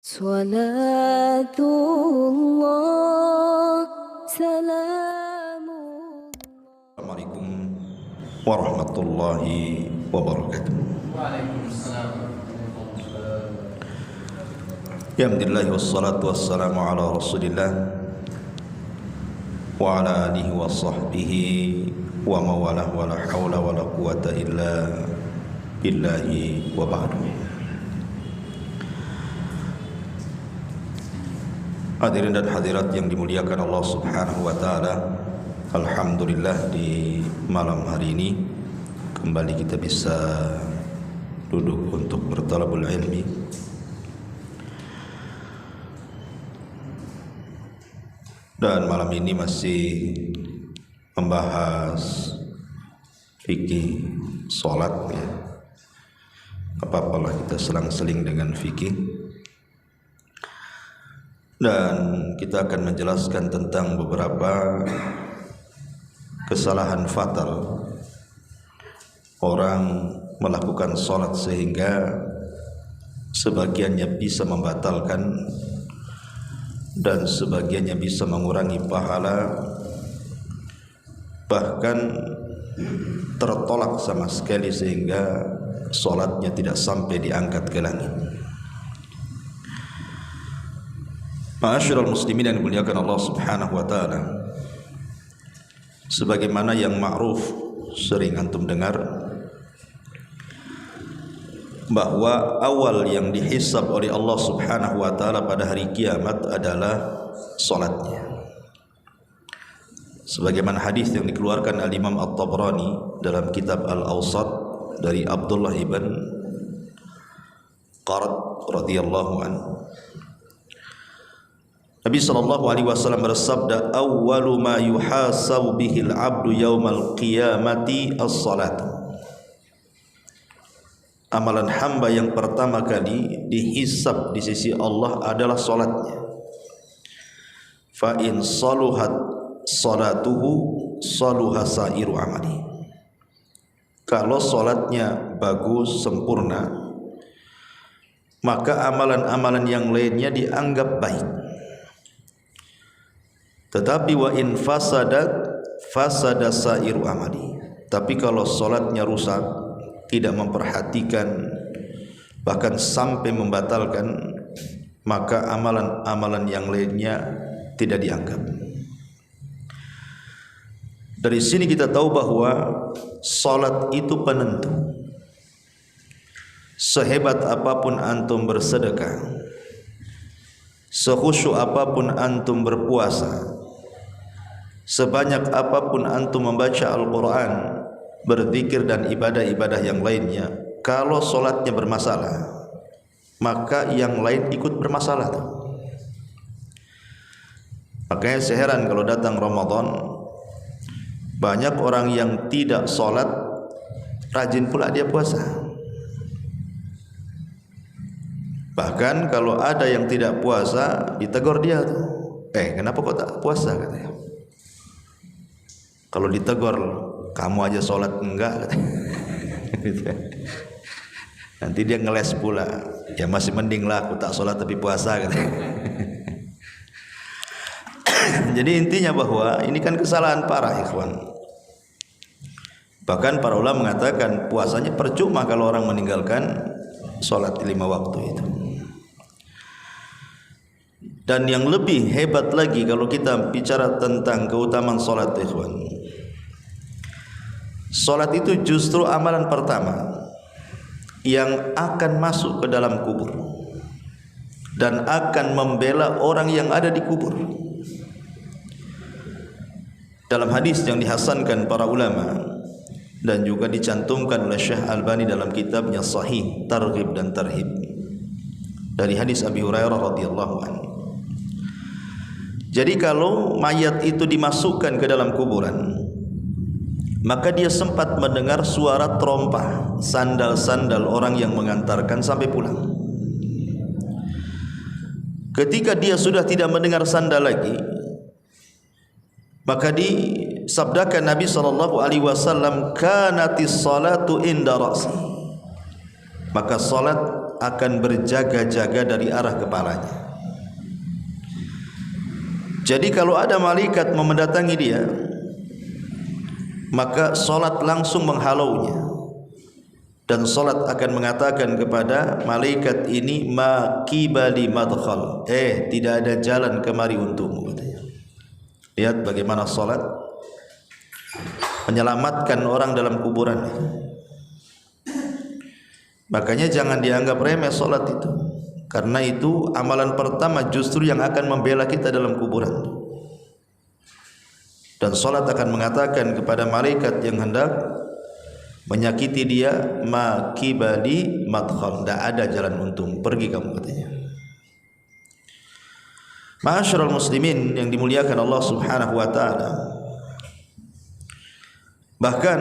Salatullah, salamullah. Assalamualaikum warahmatullahi wabarakatuh. Waalaikumsalam. Ya alhamdulillah wassalatu wassalamu ala rasulillah wa ala alihi wa sahbihi wa mawalah wa la hawla wa la quwata illa billahi wa ba'du. Hadirin dan hadirat yang dimuliakan Allah Subhanahu wa taala, alhamdulillah di malam hari ini kembali kita bisa duduk untuk bertalabul ilmi. Dan malam ini masih membahas fikih salat ya. Apa-apalah kita selang-seling dengan fikih. Dan kita akan menjelaskan tentang beberapa kesalahan fatal orang melakukan sholat sehingga sebagiannya bisa membatalkan dan sebagiannya bisa mengurangi pahala, bahkan tertolak sama sekali sehingga sholatnya tidak sampai diangkat ke langit. Ma'asyiral muslimin yang dimuliakan Allah Subhanahu wa taala, sebagaimana yang ma'ruf sering antum dengar bahwa awal yang dihisab oleh Allah Subhanahu wa taala pada hari kiamat adalah salatnya. Sebagaimana hadis yang dikeluarkan al-Imam At-Tabrani dalam kitab Al-Awsat dari Abdullah ibn Qarat radhiyallahu anhu, Nabi sallallahu alaihi wasallam bersabda, "Awwalu ma yuhasabu bihil 'abdu yaumal qiyamati as-salat." Amalan hamba yang pertama kali dihisab di sisi Allah adalah salatnya. Fa in saluhat salatuhu saluha sairu amali. Kalau salatnya bagus sempurna, maka amalan-amalan yang lainnya dianggap baik. Tetapi wa in fasadat fasada sairu amali. Tapi kalau salatnya rusak, tidak memperhatikan, bahkan sampai membatalkan, maka amalan-amalan yang lainnya tidak dianggap. Dari sini kita tahu bahwa salat itu penentu. Sehebat apapun antum bersedekah, sekhusyuk apapun antum berpuasa, sebanyak apapun antum membaca Al-Quran, berzikir dan ibadah-ibadah yang lainnya, kalau solatnya bermasalah, maka yang lain ikut bermasalah. Makanya seheran kalau datang Ramadan, banyak orang yang tidak solat, rajin pula dia puasa. Bahkan kalau ada yang tidak puasa, ditegur dia tuh, kenapa kau tak puasa, katanya. Kalau ditegur, kamu aja sholat enggak, katanya. Nanti dia ngeles pula, ya masih mending lah aku tak sholat tapi puasa, katanya. Jadi intinya bahwa ini kan kesalahan parah, ikhwan. Bahkan para ulama mengatakan puasanya percuma kalau orang meninggalkan sholat 5 waktu itu. Dan yang lebih hebat lagi kalau kita bicara tentang keutamaan sholat, ikhwan, sholat itu justru amalan pertama yang akan masuk ke dalam kubur dan akan membela orang yang ada di kubur. Dalam hadis yang dihasankan para ulama dan juga dicantumkan oleh Syekh Albani dalam kitabnya Sahih Targhib dan Tarhib, dari hadis Abi Hurairah radhiyallahu anhu. Jadi kalau mayat itu dimasukkan ke dalam kuburan, maka dia sempat mendengar suara terompah sandal-sandal orang yang mengantarkan sampai pulang. Ketika dia sudah tidak mendengar sandal lagi, maka disabdakan Nabi sallallahu alaihi wasallam, "Kanatis salatu inda ra'si." Maka salat akan berjaga-jaga dari arah kepalanya. Jadi kalau ada malaikat mendatangi dia, maka solat langsung menghalaunya, dan solat akan mengatakan kepada malaikat ini, ma qibali madkhal, tidak ada jalan kemari untukmu, katanya. Lihat bagaimana solat menyelamatkan orang dalam kuburan. Makanya jangan dianggap remeh solat itu, karena itu amalan pertama justru yang akan membela kita dalam kuburan. Dan solat akan mengatakan kepada malaikat yang hendak menyakiti dia, ma qibali madkhal, tidak ada jalan untung, pergi kamu, katanya. Ma'asyiral muslimin yang dimuliakan Allah Subhanahu wa taala, bahkan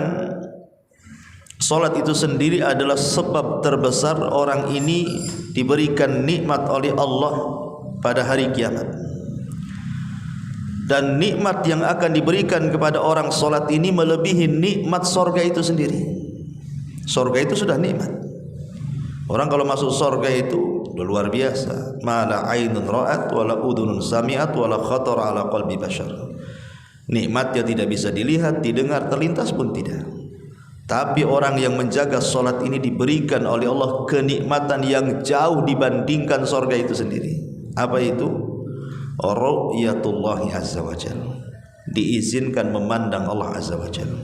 solat itu sendiri adalah sebab terbesar orang ini diberikan nikmat oleh Allah pada hari kiamat. Dan nikmat yang akan diberikan kepada orang solat ini melebihi nikmat sorga itu sendiri. Sorga itu sudah nikmat. Orang kalau masuk sorga itu udah luar biasa. Ma la ainun ra'at wa la udhunun sami'at wa la khatara ala qalbi bashar. Nikmatnya tidak bisa dilihat, didengar, terlintas pun tidak. Tapi orang yang menjaga solat ini diberikan oleh Allah kenikmatan yang jauh dibandingkan sorga itu sendiri. Apa itu? Ru'yatullahi azza wa jalla, diizinkan memandang Allah azza wa jalla.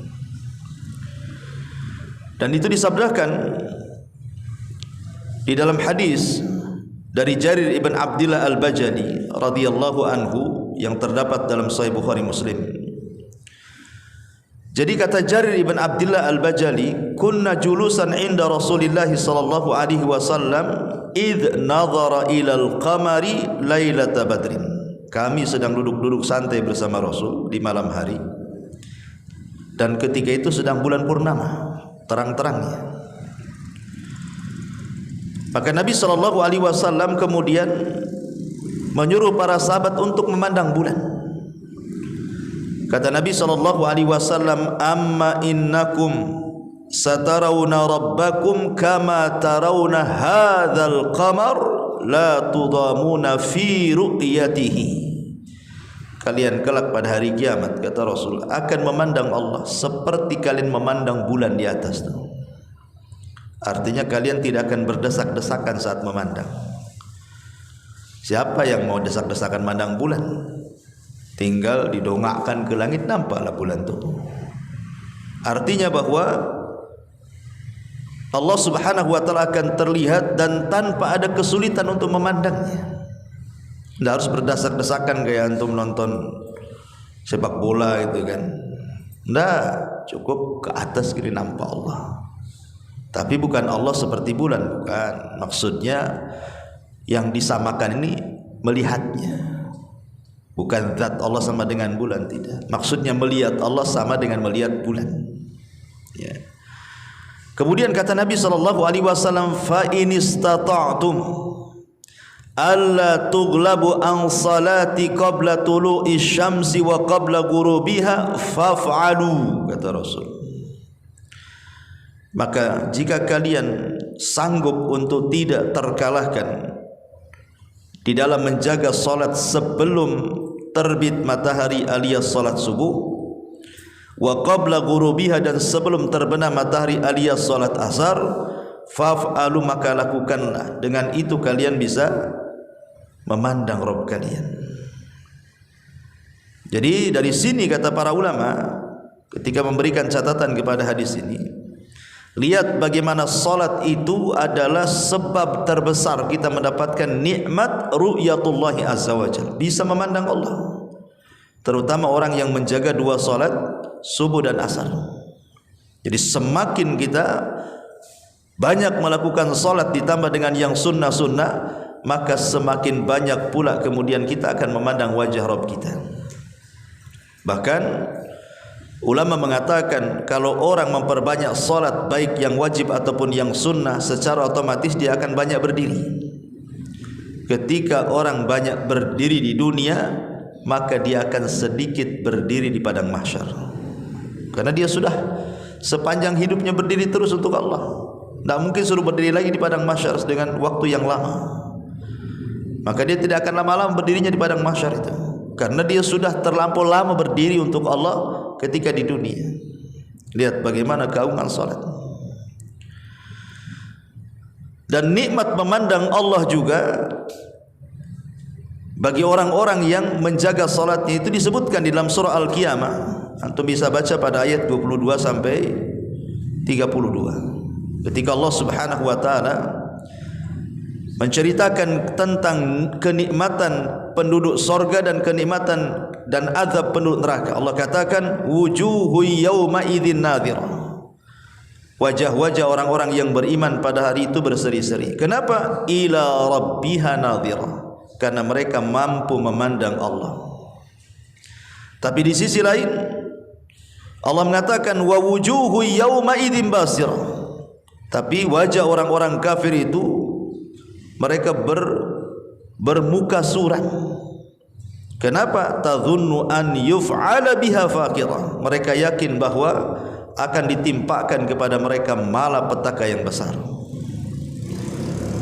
Dan itu disabdakan di dalam hadis dari Jarir ibn Abdillah al-Bajali radhiyallahu anhu yang terdapat dalam Sahih Bukhari Muslim. Jadi kata Jarir ibn Abdillah al-Bajali, kunna julusan inda Rasulillah sallallahu alaihi wasallam id nadhara ilal qamari lailata badrin. Kami sedang duduk-duduk santai bersama Rasul di malam hari, dan ketika itu sedang bulan purnama, terang-terangnya. Maka Nabi SAW kemudian menyuruh para sahabat untuk memandang bulan. Kata Nabi SAW, amma innakum satarawna rabbakum kama tarawna hadzal qamar la tudamuna fi ru'yatihi. Kalian kelak pada hari kiamat, kata Rasul, akan memandang Allah seperti kalian memandang bulan di atas itu. Artinya kalian tidak akan berdesak-desakan saat memandang. Siapa yang mau desak-desakan mandang bulan? Tinggal didongakkan ke langit, nampaklah bulan itu. Artinya bahwa Allah Subhanahu wa taala akan terlihat dan tanpa ada kesulitan untuk memandangnya. Tidak harus berdesak-desakan kayak antum nonton sepak bola itu kan. Tidak, cukup ke atas gini nampak Allah. Tapi bukan Allah seperti bulan, bukan. Maksudnya yang disamakan ini melihatnya. Bukan zat Allah sama dengan bulan, tidak. Maksudnya melihat Allah sama dengan melihat bulan. Ya. Kemudian kata Nabi SAW, fa in istata'tum alla tughlabu an salati qabla tulu'i syamsi wa qabla ghurubiha faf'alu, kata Rasul. Maka jika kalian sanggup untuk tidak terkalahkan di dalam menjaga salat sebelum terbit matahari alias salat subuh, wa qabla ghurubiha, dan sebelum terbenam matahari alias salat asar, faf'alu, maka lakukanlah. Dengan itu kalian bisa memandang Rabb kalian. Jadi dari sini kata para ulama ketika memberikan catatan kepada hadis ini, lihat bagaimana salat itu adalah sebab terbesar kita mendapatkan nikmat ru'yatullahi azza wa jalla, bisa memandang Allah. Terutama orang yang menjaga dua salat subuh dan asar. Jadi semakin kita banyak melakukan salat ditambah dengan yang sunnah-sunnah, maka semakin banyak pula kemudian kita akan memandang wajah Rabb kita. Bahkan ulama mengatakan kalau orang memperbanyak salat baik yang wajib ataupun yang sunnah, secara otomatis dia akan banyak berdiri. Ketika orang banyak berdiri di dunia, maka dia akan sedikit berdiri di padang mahsyar. Karena dia sudah sepanjang hidupnya berdiri terus untuk Allah. Tidak mungkin suruh berdiri lagi di padang mahsyar dengan waktu yang lama. Maka dia tidak akan lama-lama berdirinya di padang mahsyar itu, karena dia sudah terlampau lama berdiri untuk Allah ketika di dunia. Lihat bagaimana keagungan salat. Dan nikmat memandang Allah juga bagi orang-orang yang menjaga salatnya itu disebutkan di dalam surah Al-Qiyamah. Antum bisa baca pada ayat 22 sampai 32. Ketika Allah Subhanahu wa taala menceritakan tentang kenikmatan penduduk sorga dan kenikmatan dan azab penduduk neraka, Allah katakan wujuhu yawma idzin nadhirah. Wajah-wajah orang-orang yang beriman pada hari itu berseri-seri. Kenapa? Ila rabbiha nadhirah, karena mereka mampu memandang Allah. Tapi di sisi lain Allah mengatakan wa wujuhu yawma idzin basirah. Tapi wajah orang-orang kafir itu mereka bermuka suram. Kenapa? Tadhunnu an yuf'ala biha faqirah. Mereka yakin bahwa akan ditimpakan kepada mereka malapetaka yang besar.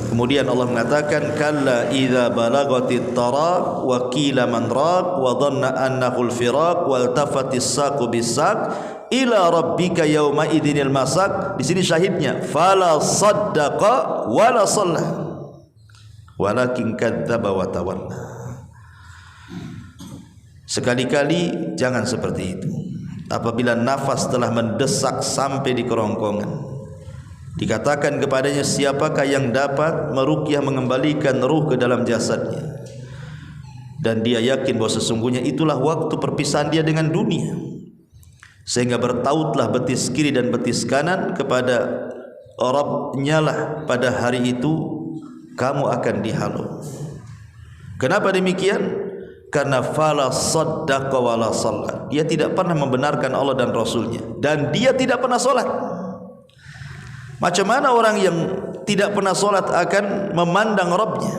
Kemudian Allah mengatakan kalla idza balagatit taraq wa qila man raq wa dhanna annahu al-firaq wal tafatis saqu bis-saq ila rabbika yauma idzinil masaq. Di sini syahidnya fala saddaqa wala shalla walakin kadzdzaba wa tawalla. Sekali-kali jangan seperti itu. Apabila nafas telah mendesak sampai di kerongkongan, dikatakan kepadanya siapakah yang dapat meruqyah mengembalikan ruh ke dalam jasadnya, dan dia yakin bahwa sesungguhnya itulah waktu perpisahan dia dengan dunia, sehingga bertautlah betis kiri dan betis kanan kepada Rabb-Nya lah pada hari itu kamu akan dihalau. Kenapa demikian? Karena fala saddaqa wala shalla. Dia tidak pernah membenarkan Allah dan Rasulnya, dan dia tidak pernah solat. Macam mana orang yang tidak pernah solat akan memandang Rabb-Nya?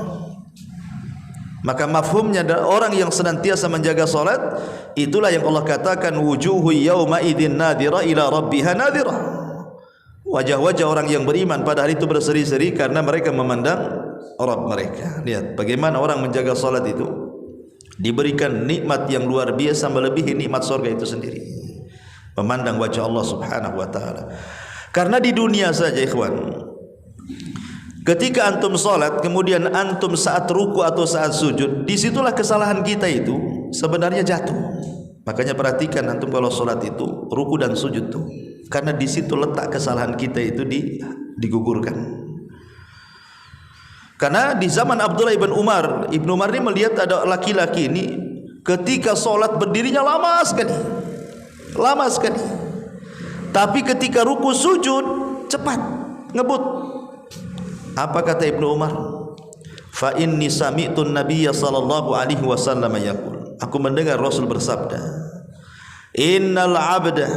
Maka mafhumnya orang yang senantiasa menjaga solat, itulah yang Allah katakan wujuhu yawma idzin nadhira ila rabbiha nadhira. Wajah-wajah orang yang beriman pada hari itu berseri-seri karena mereka memandang Rabb mereka. Lihat bagaimana orang menjaga solat itu diberikan nikmat yang luar biasa melebihi nikmat surga itu sendiri, memandang wajah Allah Subhanahu wa taala. Karena di dunia saja ikhwan, ketika antum salat kemudian antum saat ruku atau saat sujud, disitulah kesalahan kita itu sebenarnya jatuh. Makanya perhatikan antum kalau salat itu ruku dan sujud tuh, karena di situ letak kesalahan kita itu digugurkan. Karena di zaman Abdullah ibn Umar, Ibnu Umar ini melihat ada laki-laki ini ketika solat berdirinya lama sekali, tapi ketika ruku sujud cepat, ngebut. Apa kata Ibnu Umar? Fa inni sami'tu an-nabiyya sallallahu alaihi wasallam yaqul, aku mendengar Rasul bersabda, innal 'abda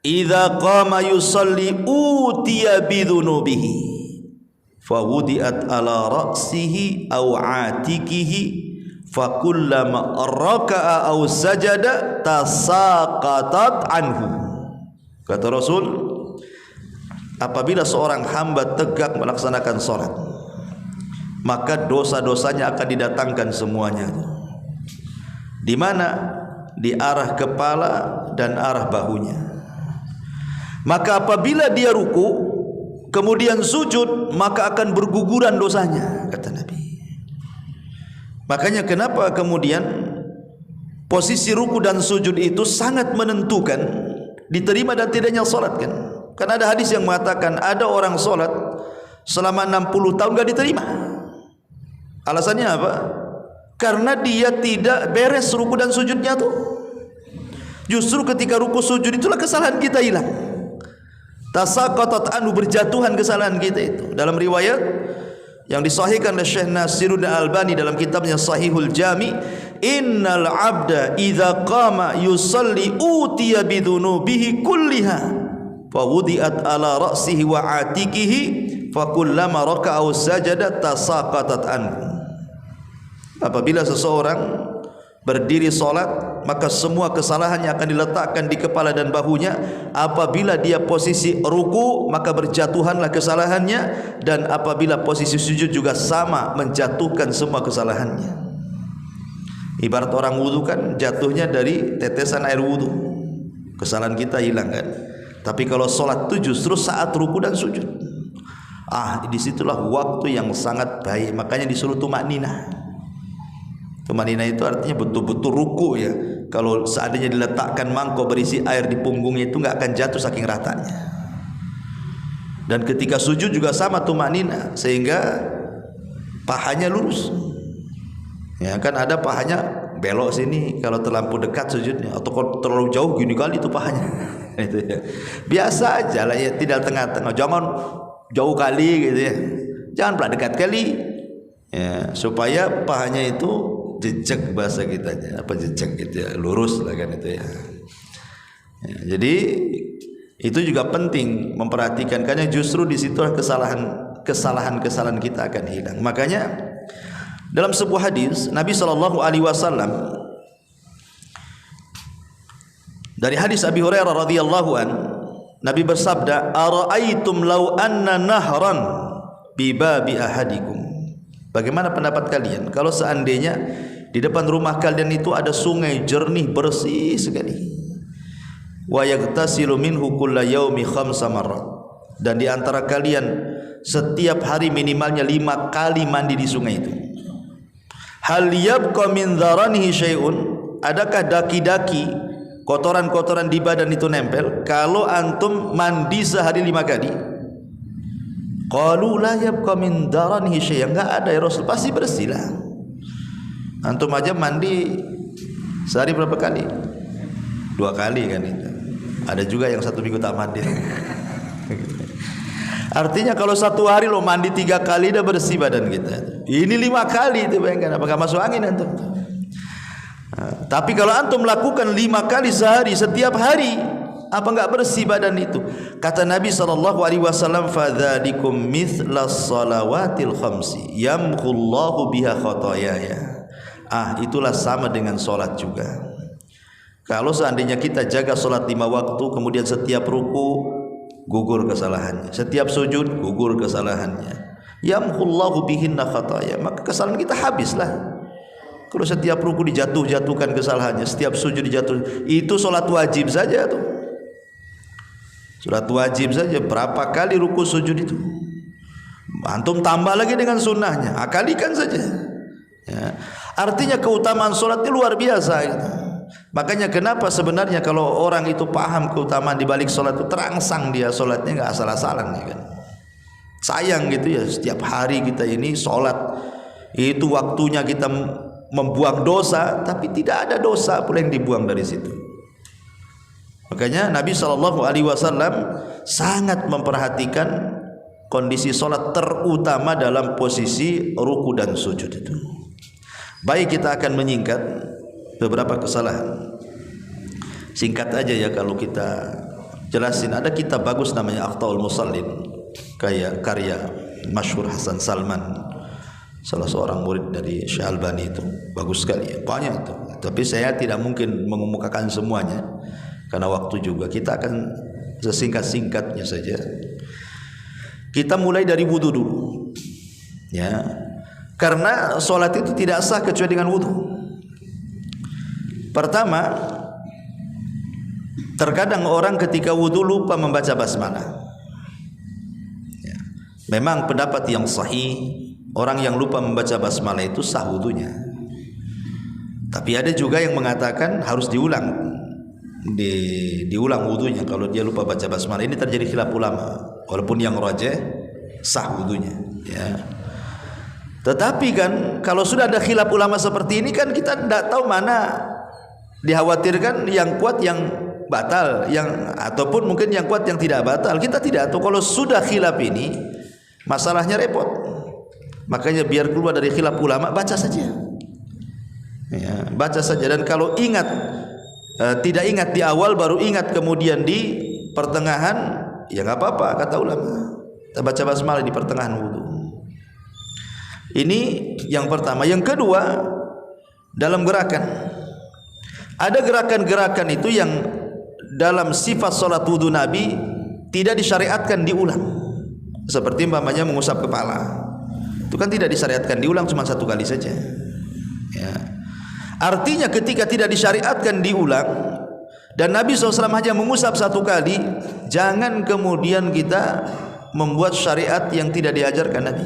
idza qama yusalli utiya bidhunubihi fawudiat ala ra'sihi aw atikihi fakullama raka'a aw sajada tasaqatat anhu. Kata Rasul, apabila seorang hamba tegak melaksanakan salat, maka dosa-dosanya akan didatangkan semuanya. Di mana? Di arah kepala dan arah bahunya. Maka apabila dia ruku kemudian sujud, maka akan berguguran dosanya, kata Nabi. Makanya kenapa kemudian posisi ruku dan sujud itu sangat menentukan diterima dan tidaknya salat kan? Karena ada hadis yang mengatakan ada orang salat selama 60 tahun enggak diterima. Alasannya apa? Karena dia tidak beres ruku dan sujudnya tuh. Justru ketika ruku sujud itulah kesalahan kita hilang. Tasaqatat anhu, berjatuhan kesalahan kita itu. Dalam riwayat yang disahihkan oleh Syekh Nasiruddin Albani dalam kitabnya Sahihul Jami, innal 'abda idza qama yusalli utiya bidhunubihi kulliha fa wudi'at ala ra'sihi wa atikihi fa kullama raka'a aw sajada tasaqatat anhu. Apabila seseorang berdiri solat, maka semua kesalahannya akan diletakkan di kepala dan bahunya. Apabila dia posisi ruku, maka berjatuhanlah kesalahannya, dan apabila posisi sujud juga sama, menjatuhkan semua kesalahannya. Ibarat orang wudu kan jatuhnya dari tetesan air wudu, kesalahan kita hilang kan. Tapi kalau solat itu justru saat ruku dan sujud. Disitulah waktu yang sangat baik. Makanya disuruh tumakninah. Tumanina itu artinya betul-betul ruku ya. Kalau seandainya diletakkan mangkok berisi air di punggungnya itu nggak akan jatuh saking ratanya. Dan ketika sujud juga sama tumanina, sehingga pahanya lurus. Ya kan ada pahanya belok sini kalau terlampau dekat sujudnya, atau kalau terlalu jauh gini kali itu pahanya. Itu ya. Biasa aja lah ya, tidak tengah-tengah. Jangan jauh kali gitu ya. Jangan pula dekat kali. Ya, supaya pahanya itu jejak bahasa kitanya, apa jejak gitu ya, lurus lah kan itu ya. Jadi itu juga penting memperhatikan, karena justru di situ kesalahan kita akan hilang. Makanya dalam sebuah hadis Nabi SAW, dari hadis Abi Hurairah radhiyallahu an, Nabi bersabda, "Ara'aitum law anna nahran bi babi ahadikum." Bagaimana pendapat kalian kalau seandainya di depan rumah kalian itu ada sungai jernih bersih sekali, wa yaghtasilu minhu kulla yaumi khamsa marrat, dan di antara kalian setiap hari minimalnya 5 kali mandi di sungai itu. Hal yabqa min dharanihi syai'un, adakah daki-daki kotoran-kotoran di badan itu nempel kalau antum mandi sehari 5 kali? Qalu la yabqa min daranihi syai', enggak ada ya Rasul, pasti bersih lah. Antum aja mandi sehari berapa kali? 2 kali kan itu. Ada juga yang 1 minggu tak mandi. Artinya kalau 1 hari lo mandi 3 kali dah bersih badan kita. Ini 5 kali itu, bayangkan apakah masuk angin antum? Tapi kalau antum melakukan 5 kali sehari setiap hari, apa enggak bersih badan itu? Kata Nabi SAW, "Fadzalikum mithlas salawatil khamsi yamhullahu biha khotoyaya." Itulah sama dengan solat juga. Kalau seandainya kita jaga solat 5 waktu, kemudian setiap ruku gugur kesalahannya, setiap sujud gugur kesalahannya, yamhullahu bihinna khotoya, maka kesalahan kita habislah. Kalau setiap ruku dijatuhkan kesalahannya, setiap sujud dijatuh, itu solat wajib saja tuh. Solat wajib saja berapa kali ruku sujud itu, antum tambah lagi dengan sunnahnya, akalikan saja ya. Artinya keutamaan solat itu luar biasa gitu. Makanya kenapa sebenarnya kalau orang itu paham keutamaan di balik solat itu, terangsang dia solatnya, nggak asal-asalan ya kan. Sayang gitu ya, setiap hari kita ini solat itu waktunya kita membuang dosa, tapi tidak ada dosa pula yang dibuang dari situ. Makanya Nabi SAW sangat memperhatikan kondisi solat, terutama dalam posisi ruku dan sujud itu. Baik, kita akan menyingkat beberapa kesalahan. Singkat aja ya kalau kita jelasin. Ada kitab bagus namanya Akhtaul Musallin, karya masyhur Hasan Salman, salah seorang murid dari Syekh Albani, itu bagus sekali ya, banyak itu. Tapi saya tidak mungkin mengemukakan semuanya karena waktu juga. Kita akan sesingkat-singkatnya saja. Kita mulai dari wudu dulu ya, karena solat itu tidak sah kecuali dengan wudu. Pertama, terkadang orang ketika wudu lupa membaca basmalah ya. Memang pendapat yang sahih, orang yang lupa membaca basmalah itu sah wudunya. Tapi ada juga yang mengatakan harus diulang wudunya kalau dia lupa baca basmalah. Ini terjadi khilaf ulama, walaupun yang rajih sah wudunya ya. Tetapi kan kalau sudah ada khilaf ulama seperti ini kan kita tidak tahu mana dikhawatirkan yang kuat yang batal, ataupun mungkin yang kuat yang tidak batal. Kita tidak tahu. Kalau sudah khilaf ini masalahnya repot. Makanya biar keluar dari khilaf ulama, baca saja ya, baca saja. Dan kalau ingat tidak ingat di awal, baru ingat kemudian di pertengahan, ya nggak apa-apa kata ulama. Kita baca basmalah di pertengahan wudu. Ini yang pertama. Yang kedua, dalam gerakan Ada gerakan-gerakan itu yang dalam sifat salat wudu Nabi tidak disyariatkan diulang. Seperti umpamanya mengusap kepala. Itu kan tidak disyariatkan diulang, cuma satu kali saja. Ya. Artinya ketika tidak disyariatkan diulang dan Nabi SAW hanya mengusap satu kali, jangan kemudian kita membuat syariat yang tidak diajarkan Nabi.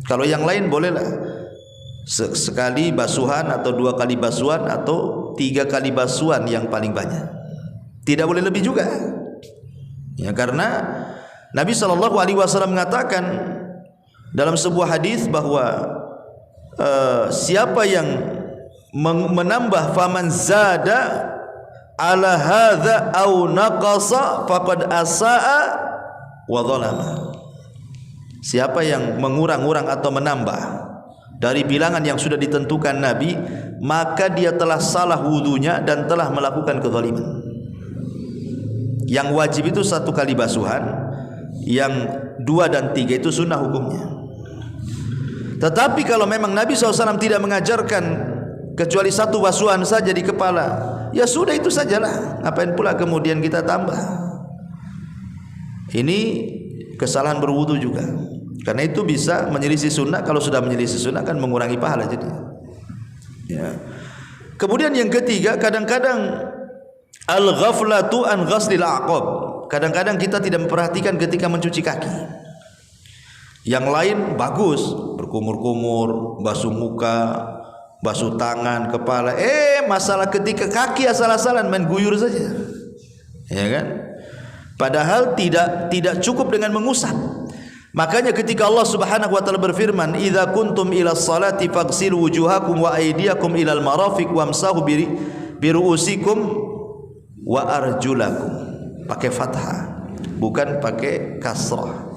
Kalau yang lain bolehlah sekali basuhan atau 2 kali basuhan atau 3 kali basuhan yang paling banyak. Tidak boleh lebih juga. Ya, karena Nabi SAW mengatakan dalam sebuah hadis bahwa siapa yang menambah faman zada ala hadza au naqasa faqad asaa wa zalama. Siapa yang mengurang-urang atau menambah dari bilangan yang sudah ditentukan Nabi, maka dia telah salah wudunya dan telah melakukan kezaliman. Yang wajib itu 1 kali basuhan, yang 2 dan 3 itu sunnah hukumnya. Tetapi kalau memang Nabi SAW tidak mengajarkan kecuali 1 basuhan saja di kepala, ya sudah itu sajalah. Ngapain pula kemudian kita tambah? Ini kesalahan berwudu juga. Karena itu bisa menyelisih sunnah. Kalau sudah menyelisih sunnah kan mengurangi pahala jadi. Ya. Kemudian yang ketiga, kadang-kadang al-ghaflatu an ghaslil a'qab. Kadang-kadang kita tidak memperhatikan ketika mencuci kaki. Yang lain bagus, berkumur-kumur, basuh muka, basuh tangan, kepala. Masalah ketika kaki asal-asalan main guyur saja. Ya kan? Padahal tidak cukup dengan mengusap. Makanya ketika Allah Subhanahu wa taala berfirman, "Idza kuntum ila sholati faghsilu wujuhakum wa aydiyakum ilal marafiq wamsahu bi ru'usikum wa arjulakum." Pakai fathah, bukan pakai kasrah.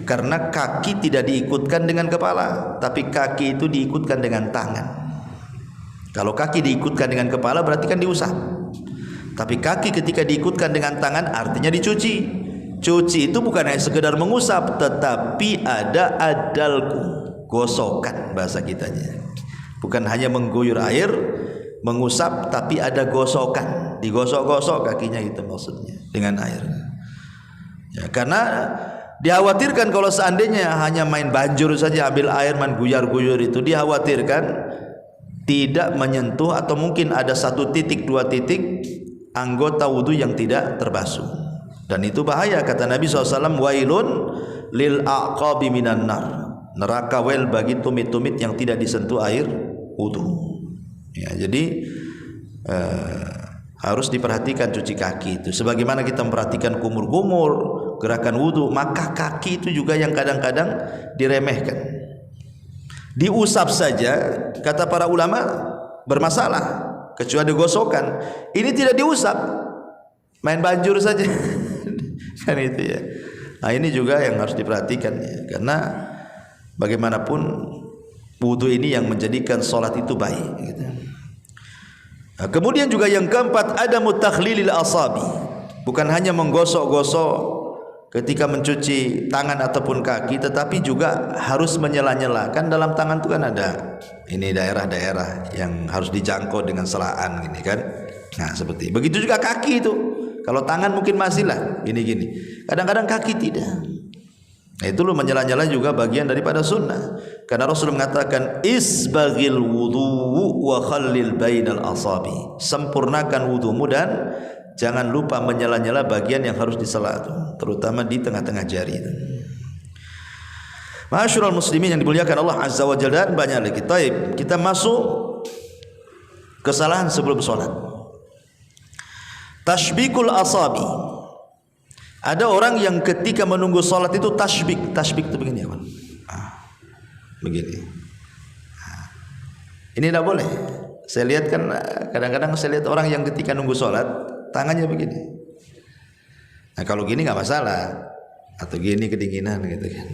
Karena kaki tidak diikutkan dengan kepala, tapi kaki itu diikutkan dengan tangan. Kalau kaki diikutkan dengan kepala berarti kan diusap. Tapi kaki ketika diikutkan dengan tangan artinya dicuci. Cuci itu bukan hanya sekedar mengusap, tetapi ada adalku, gosokan bahasa kitanya. Bukan hanya mengguyur air, mengusap, tapi ada gosokan, digosok-gosok kakinya, itu maksudnya dengan air. Ya, karena dikhawatirkan kalau seandainya hanya main banjur saja, ambil air main guyar-guyur, itu dikhawatirkan tidak menyentuh atau mungkin ada 1 titik 2 titik anggota wudu yang tidak terbasuh. Dan itu bahaya, kata Nabi SAW, wailun lil a'qabi minan nar. Neraka wel bagi tumit-tumit yang tidak disentuh air wudu. Ya, jadi harus diperhatikan cuci kaki itu. Sebagaimana kita memperhatikan kumur-kumur, gerakan wudu, maka kaki itu juga yang kadang-kadang diremehkan. Diusap saja, kata para ulama, bermasalah, kecuali gosokan. Ini tidak diusap, main banjur saja. Kan itu ya. Nah, ini juga yang harus diperhatikan ya. Karena bagaimanapun wudu ini yang menjadikan salat itu baik gitu. Nah, kemudian juga yang keempat, ada mutakhlilil asabi. Bukan hanya menggosok-gosok ketika mencuci tangan ataupun kaki, tetapi juga harus menyela-nyela. Kan dalam tangan itu kan ada ini daerah-daerah yang harus dijangkau dengan selaan gini kan. Nah, seperti begitu juga kaki itu. Kalau tangan mungkin masih lah gini-gini. Kadang-kadang kaki tidak. Nah, itu lo menyela-nyela juga bagian daripada sunnah. Karena Rasul mengatakan isbaghil wudu wa khallil bainal asabi. Sempurnakan wudumu dan jangan lupa menyela-nyela bagian yang harus disela itu, terutama di tengah-tengah jari itu. Ma'asyiral muslimin yang dimuliakan Allah Azza wa Jalla, banyak lagi. Taib, kita masuk kesalahan sebelum sholat. Tashbikul asabi. Ada orang yang ketika menunggu sholat itu tashbik. Tashbik itu begini ya, begini. Ini tidak boleh. Saya lihat kan kadang-kadang saya lihat orang yang ketika nunggu sholat tangannya begini. Nah, kalau gini nggak masalah, atau gini kedinginan gitu kan.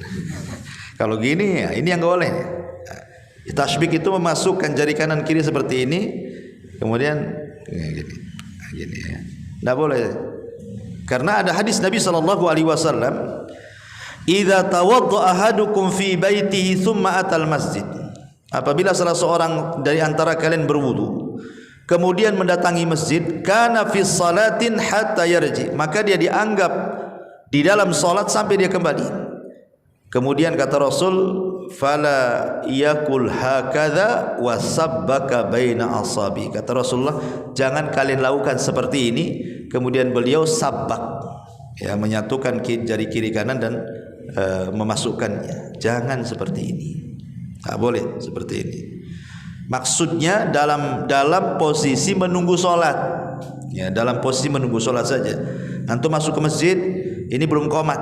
Kalau gini ya ini yang nggak boleh. Tashbik itu memasukkan jari kanan kiri seperti ini, kemudian gini, gini ya. Tidak boleh. Karena ada hadis Nabi SAW, "Idza tawaddaa ahadukum fi baitihi thumma atal masjid." Apabila salah seorang dari antara kalian berwudu, kemudian mendatangi masjid, kana fi salatin hatta yarji, maka dia dianggap di dalam salat sampai dia kembali. Kemudian kata Rasul, fala yakul hakadha wasabbaka baina asabi. Kata Rasulullah, jangan kalian lakukan seperti ini. Kemudian beliau sabbak, ya, menyatukan jari kiri kanan dan memasukkannya. Jangan seperti ini, tak boleh seperti ini. Maksudnya dalam posisi menunggu sholat, ya, dalam posisi menunggu sholat saja. Antum masuk ke masjid, ini belum qomat,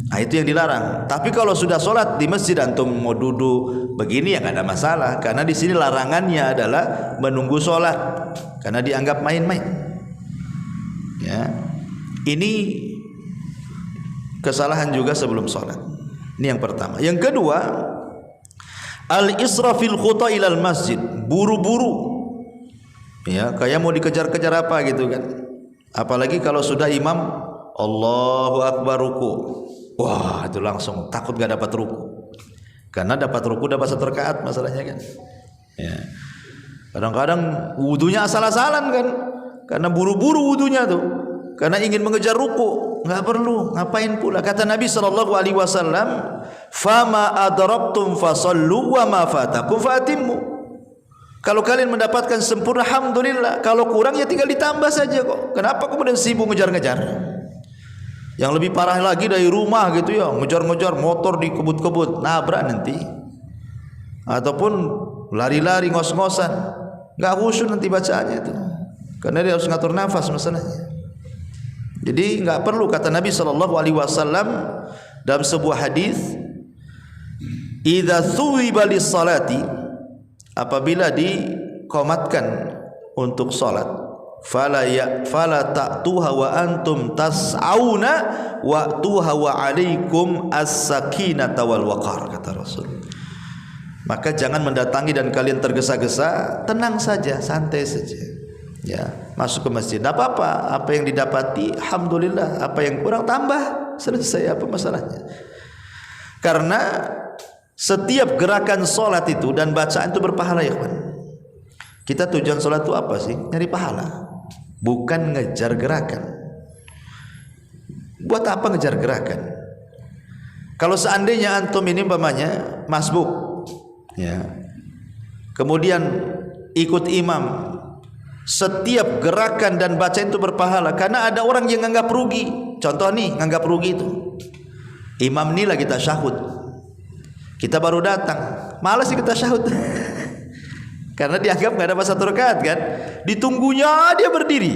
nah itu yang dilarang. Tapi kalau sudah sholat di masjid, antum mau duduk begini ya nggak ada masalah, karena di sini larangannya adalah menunggu sholat, karena dianggap main-main. Ya, ini kesalahan juga sebelum sholat. Ini yang pertama. Yang kedua, al-israfil khuta ilal masjid, buru-buru, ya, kayak mau dikejar-kejar apa gitu kan. Apalagi kalau sudah imam Allahu Akbar ruku, wah itu langsung takut gak dapat ruku, karena dapat ruku dapat 1 rakaat masalahnya kan. Ya, kadang-kadang wudunya asal-asalan kan, karena buru-buru wudunya tuh, karena ingin mengejar ruku. Nggak perlu, ngapain pula. Kata Nabi SAW, fama adraktum fasallu wa ma fatakum fatimmu. Kalau kalian mendapatkan sempurna, alhamdulillah. Kalau kurang ya tinggal ditambah saja kok. Kenapa kemudian sibuk ngejar-ngejar? Yang lebih parah lagi dari rumah gitu ya, ngejar-ngejar motor di kebut-kebut, nabrak nanti. Ataupun lari-lari ngos-ngosan, nggak khusyuk nanti bacaannya itu, karena dia harus ngatur nafas masalahnya. Jadi nggak perlu. Kata Nabi SAW dalam sebuah hadis, idza thuwiba lis-salati, apabila dikomatkan untuk salat, fala ta'tuha wa antum tas'auna wa tuha wa alaikum as-sakinata wal waqar, kata Rasul. Maka jangan mendatangi dan kalian tergesa-gesa, tenang saja, santai saja. Ya, masuk ke masjid, tidak apa-apa. Apa yang didapati, alhamdulillah. Apa yang kurang, tambah, selesai. Apa masalahnya? Karena setiap gerakan solat itu dan bacaan itu berpahala, ya kawan. Kita tujuan solat itu apa sih? Nyari pahala, bukan ngejar gerakan. Buat apa ngejar gerakan? Kalau seandainya antum ini umpamanya masbuk, ya, kemudian ikut imam, setiap gerakan dan bacaan itu berpahala. Karena ada orang yang nganggap rugi. Contoh nih, nganggap rugi itu, imam ini lagi tasyahud, kita baru datang, malas sih kita tasyahud karena dianggap nggak dapat 1 rakaat kan. Ditunggunya dia berdiri,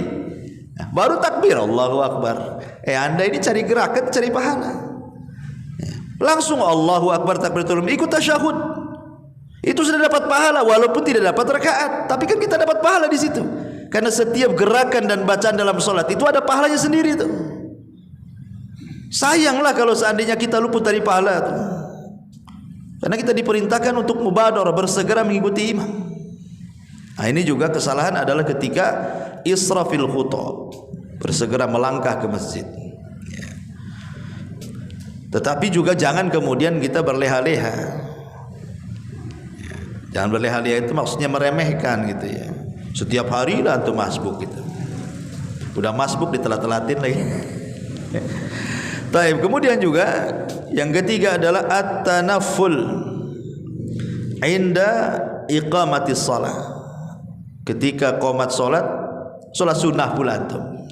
nah, baru takbir Allahu Akbar. Anda ini cari gerakan, cari pahala, langsung Allahu Akbar takbiratul ihram, ikut tasyahud, itu sudah dapat pahala walaupun tidak dapat rakaat. Tapi kan kita dapat pahala di situ, karena setiap gerakan dan bacaan dalam sholat itu ada pahalanya sendiri tuh. Sayanglah kalau seandainya kita luput dari pahala tuh, karena kita diperintahkan untuk mubadarah, bersegera mengikuti imam. Nah, ini juga kesalahan adalah ketika israfil khuta, bersegera melangkah ke masjid. Ya. Tetapi juga jangan kemudian kita berleha-leha. Jangan berleha-leha itu maksudnya meremehkan gitu ya. Setiap hari lah antum masbuk gitu. Udah masbuk ditelat-telatin lagi. Taib. Kemudian juga yang ketiga adalah at-tanafful inda iqamatis shalah. Ketika qomat salat sunnah pula antum.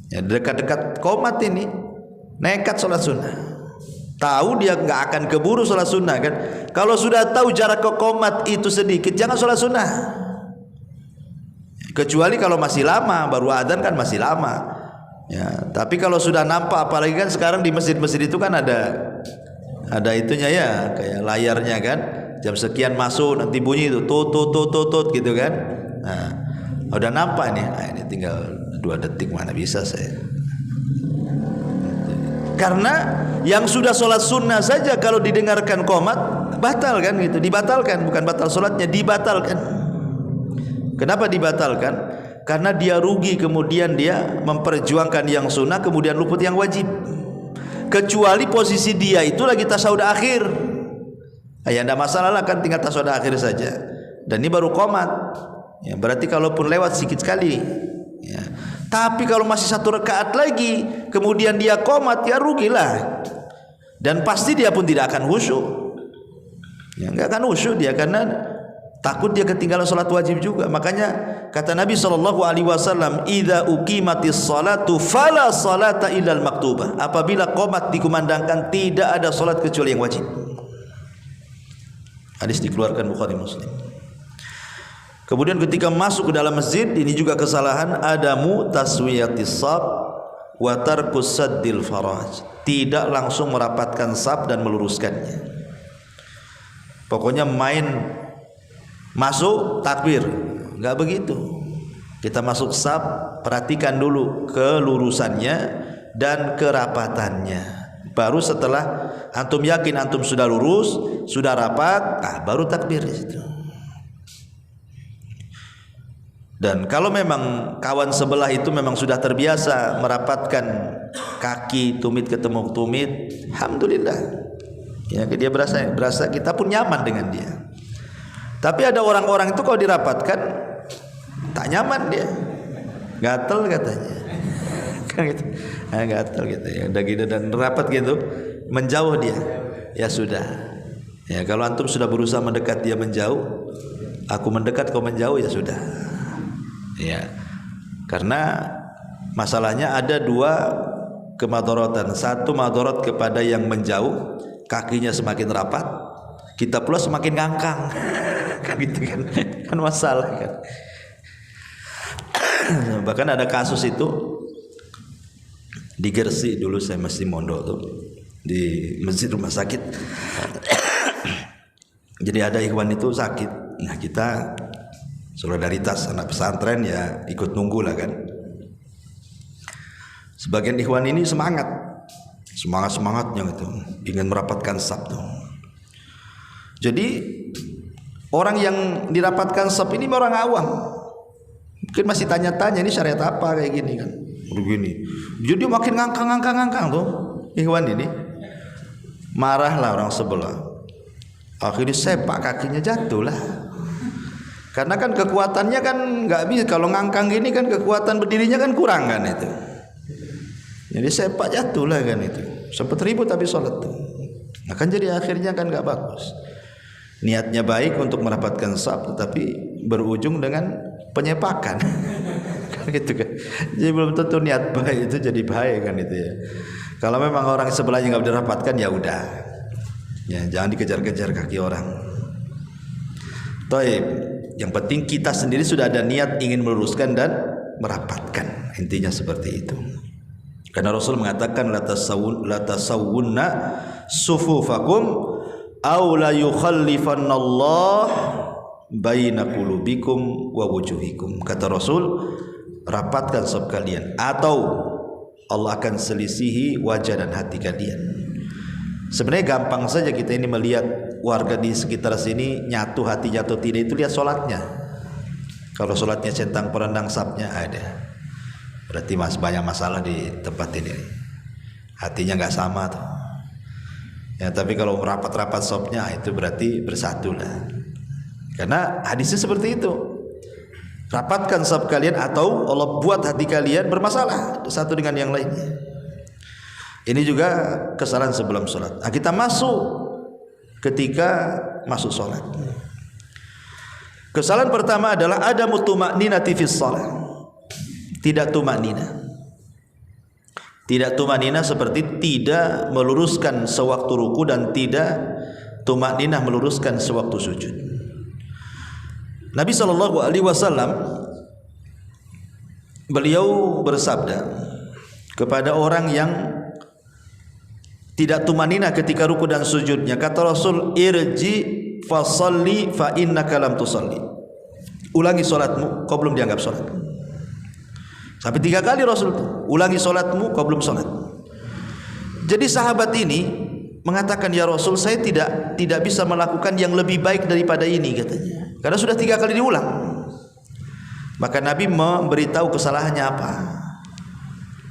Ya, dekat-dekat qomat ini nekat salat sunnah. Tahu dia nggak akan keburu sholat sunnah kan. Kalau sudah tahu jarak ke qomat itu sedikit, jangan sholat sunnah. Kecuali kalau masih lama, baru adzan kan masih lama. Ya, tapi kalau sudah nampak, apalagi kan sekarang di masjid-masjid itu kan ada itunya ya, kayak layarnya kan. Jam sekian masuk, nanti bunyi itu tut gitu kan. Nah, udah nampak nih. Nah, ini tinggal 2 detik, mana bisa saya. Karena yang sudah sholat sunnah saja kalau didengarkan qomat batal kan gitu, dibatalkan, bukan batal sholatnya, dibatalkan. Kenapa dibatalkan? Karena dia rugi, kemudian dia memperjuangkan yang sunnah, kemudian luput yang wajib. Kecuali posisi dia itu lagi tasyahud akhir, ya tidak masalah lah kan, tinggal tasyahud akhir saja. Dan ini baru qomat, Ya, berarti kalaupun lewat sedikit sekali. Ya. Tapi kalau masih 1 rakaat lagi, kemudian dia qomat, ya rugilah. Dan pasti dia pun tidak akan khusyuk. Ya, enggak akan khusyuk dia karena takut dia ketinggalan salat wajib juga. Makanya kata Nabi SAW, "Idza uqimatis salatu fala salata illal maktubah." Apabila qomat dikumandangkan, tidak ada salat kecuali yang wajib. Hadis dikeluarkan Bukhari Muslim. Kemudian ketika masuk ke dalam masjid, ini juga kesalahan, adamu taswiyatis shaf wa tarkus saddil faraj. Tidak langsung merapatkan saf dan meluruskannya. Pokoknya main masuk takbir, enggak begitu. Kita masuk saf, perhatikan dulu kelurusannya dan kerapatannya. Baru setelah antum yakin antum sudah lurus, sudah rapat, baru takbir di situ. Dan kalau memang kawan sebelah itu memang sudah terbiasa merapatkan kaki tumit ketemu tumit, alhamdulillah. Ya, dia berasa kita pun nyaman dengan dia. Tapi ada orang-orang itu kalau dirapatkan tak nyaman dia, gatel katanya, kan gitu, gatel gitu ya, udah gitu dan rapat gitu, menjauh dia, ya sudah. Ya kalau antum sudah berusaha mendekat dia menjauh, aku mendekat kau menjauh, ya sudah. Ya, karena masalahnya ada 2 kemadharatan. Satu madharat kepada yang menjauh, kakinya semakin rapat, kita pula semakin ngangkang. Kan gitu kan masalah kan. Bahkan ada kasus itu di Gresik dulu, saya masih mondok tuh di masjid rumah sakit. Jadi ada ikhwan itu sakit, nah kita solidaritas anak pesantren ya ikut nunggu lah kan. Sebagian ikhwan ini semangatnya gitu, ingin merapatkan saf tuh. Jadi orang yang dirapatkan saf ini orang awam, mungkin masih tanya-tanya ini syariat apa kayak gini kan, begini. Jadi makin ngangkang tuh ikhwan ini, marahlah orang sebelah. Akhirnya sepak kakinya jatuh lah. Karena kan kekuatannya kan nggak bisa, kalau ngangkang gini kan kekuatan berdirinya kan kurang kan itu. Jadi sepak jatuh lah kan itu. Sempat ribut tapi sholat tuh. Nah kan jadi akhirnya kan nggak bagus. Niatnya baik untuk merapatkan saf, tetapi berujung dengan penyepakan. Kan gitu kan. Jadi belum tentu niat baik itu jadi baik kan itu ya. Kalau memang orang sebelahnya nggak dirapatkan ya udah. Ya jangan dikejar-kejar kaki orang. Taib. Yang penting kita sendiri sudah ada niat ingin meluruskan dan merapatkan. Intinya seperti itu. Karena Rasul mengatakan la tasawwunna sufufakum aw la yukhallifannallah baina qulubikum wa wujuhikum. Kata Rasul, rapatkan saf kalian atau Allah akan selisihi wajah dan hati kalian. Sebenarnya gampang saja kita ini melihat warga di sekitar sini nyatu hatinya atau tidak, itu lihat sholatnya. Kalau sholatnya centang perenang safnya ada, berarti banyak masalah di tempat ini. Hatinya nggak sama tuh. Ya tapi kalau rapat-rapat safnya itu berarti bersatu lah. Karena hadisnya seperti itu. Rapatkan saf kalian atau Allah buat hati kalian bermasalah satu dengan yang lainnya. Ini juga kesalahan sebelum sholat. Nah, kita masuk ketika masuk sholat. Kesalahan pertama adalah ada tuma'ninati fis sholat. Tidak tumaknina. Tidak tumaknina seperti tidak meluruskan sewaktu ruku dan tidak tumaknina meluruskan sewaktu sujud. Nabi SAW beliau bersabda kepada orang yang tidak tumanina ketika ruku dan sujudnya, kata Rasul, irji fasalli fa innaka lam tusalli. Ulangi salatmu, kau belum dianggap salat. Sampai 3 kali Rasul itu, ulangi salatmu, kau belum salat. Jadi sahabat ini mengatakan, ya Rasul, saya tidak bisa melakukan yang lebih baik daripada ini, katanya. Karena sudah 3 kali diulang. Maka Nabi memberitahu kesalahannya apa.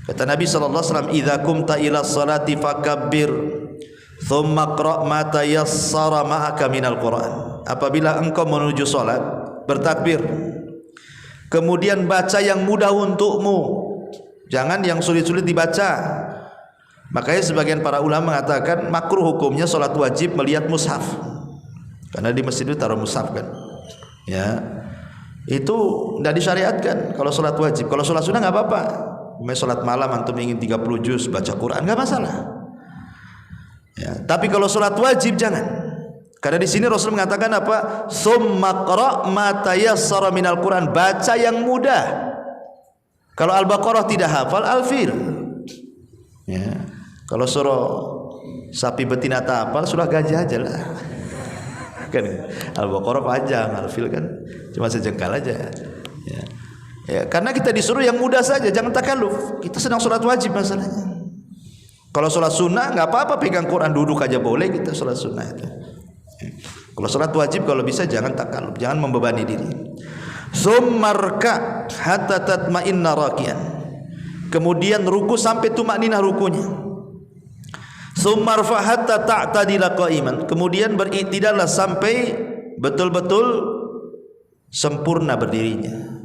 Kata Nabi SAW, idza kumta ila salati fakabbir thumma qra' ma tayassara ma'aka minal Qur'an. Apabila engkau menuju salat, bertakbir. Kemudian baca yang mudah untukmu, jangan yang sulit-sulit dibaca. Makanya sebagian para ulama mengatakan makruh hukumnya solat wajib melihat mushaf, karena di masjid itu taruh mushaf kan. Ya, itu tidak disyariatkan kalau solat wajib. Kalau solat sunnah nggak apa-apa. Solat malam antum ingin 30 juz baca Quran nggak masalah. Ya, tapi kalau solat wajib jangan. Karena di sini Rasul mengatakan apa? Tsumma qra' ma tayassara minal Quran, baca yang mudah. Kalau Al-Baqarah tidak hafal, Al-Fil. Ya. Kalau surah sapi betina tak hafal, surah gajah aja lah. Kan Al-Baqarah panjang, Al-Fil kan cuma sejengkal aja. Ya. Ya, karena kita disuruh yang mudah saja, jangan takalluf. Kita sedang sholat wajib masalahnya. Kalau sholat sunnah nggak apa-apa, pegang Quran duduk aja boleh kita sholat sunnah itu. Kalau sholat wajib kalau bisa jangan takalluf, jangan membebani diri. Tsummarka hatta tatma'inna rakian. Kemudian ruku sampai tumakninah rukunya. Tsummarfa hatta ta'tadila qa'iman. Kemudian beritidallah sampai betul-betul sempurna berdirinya.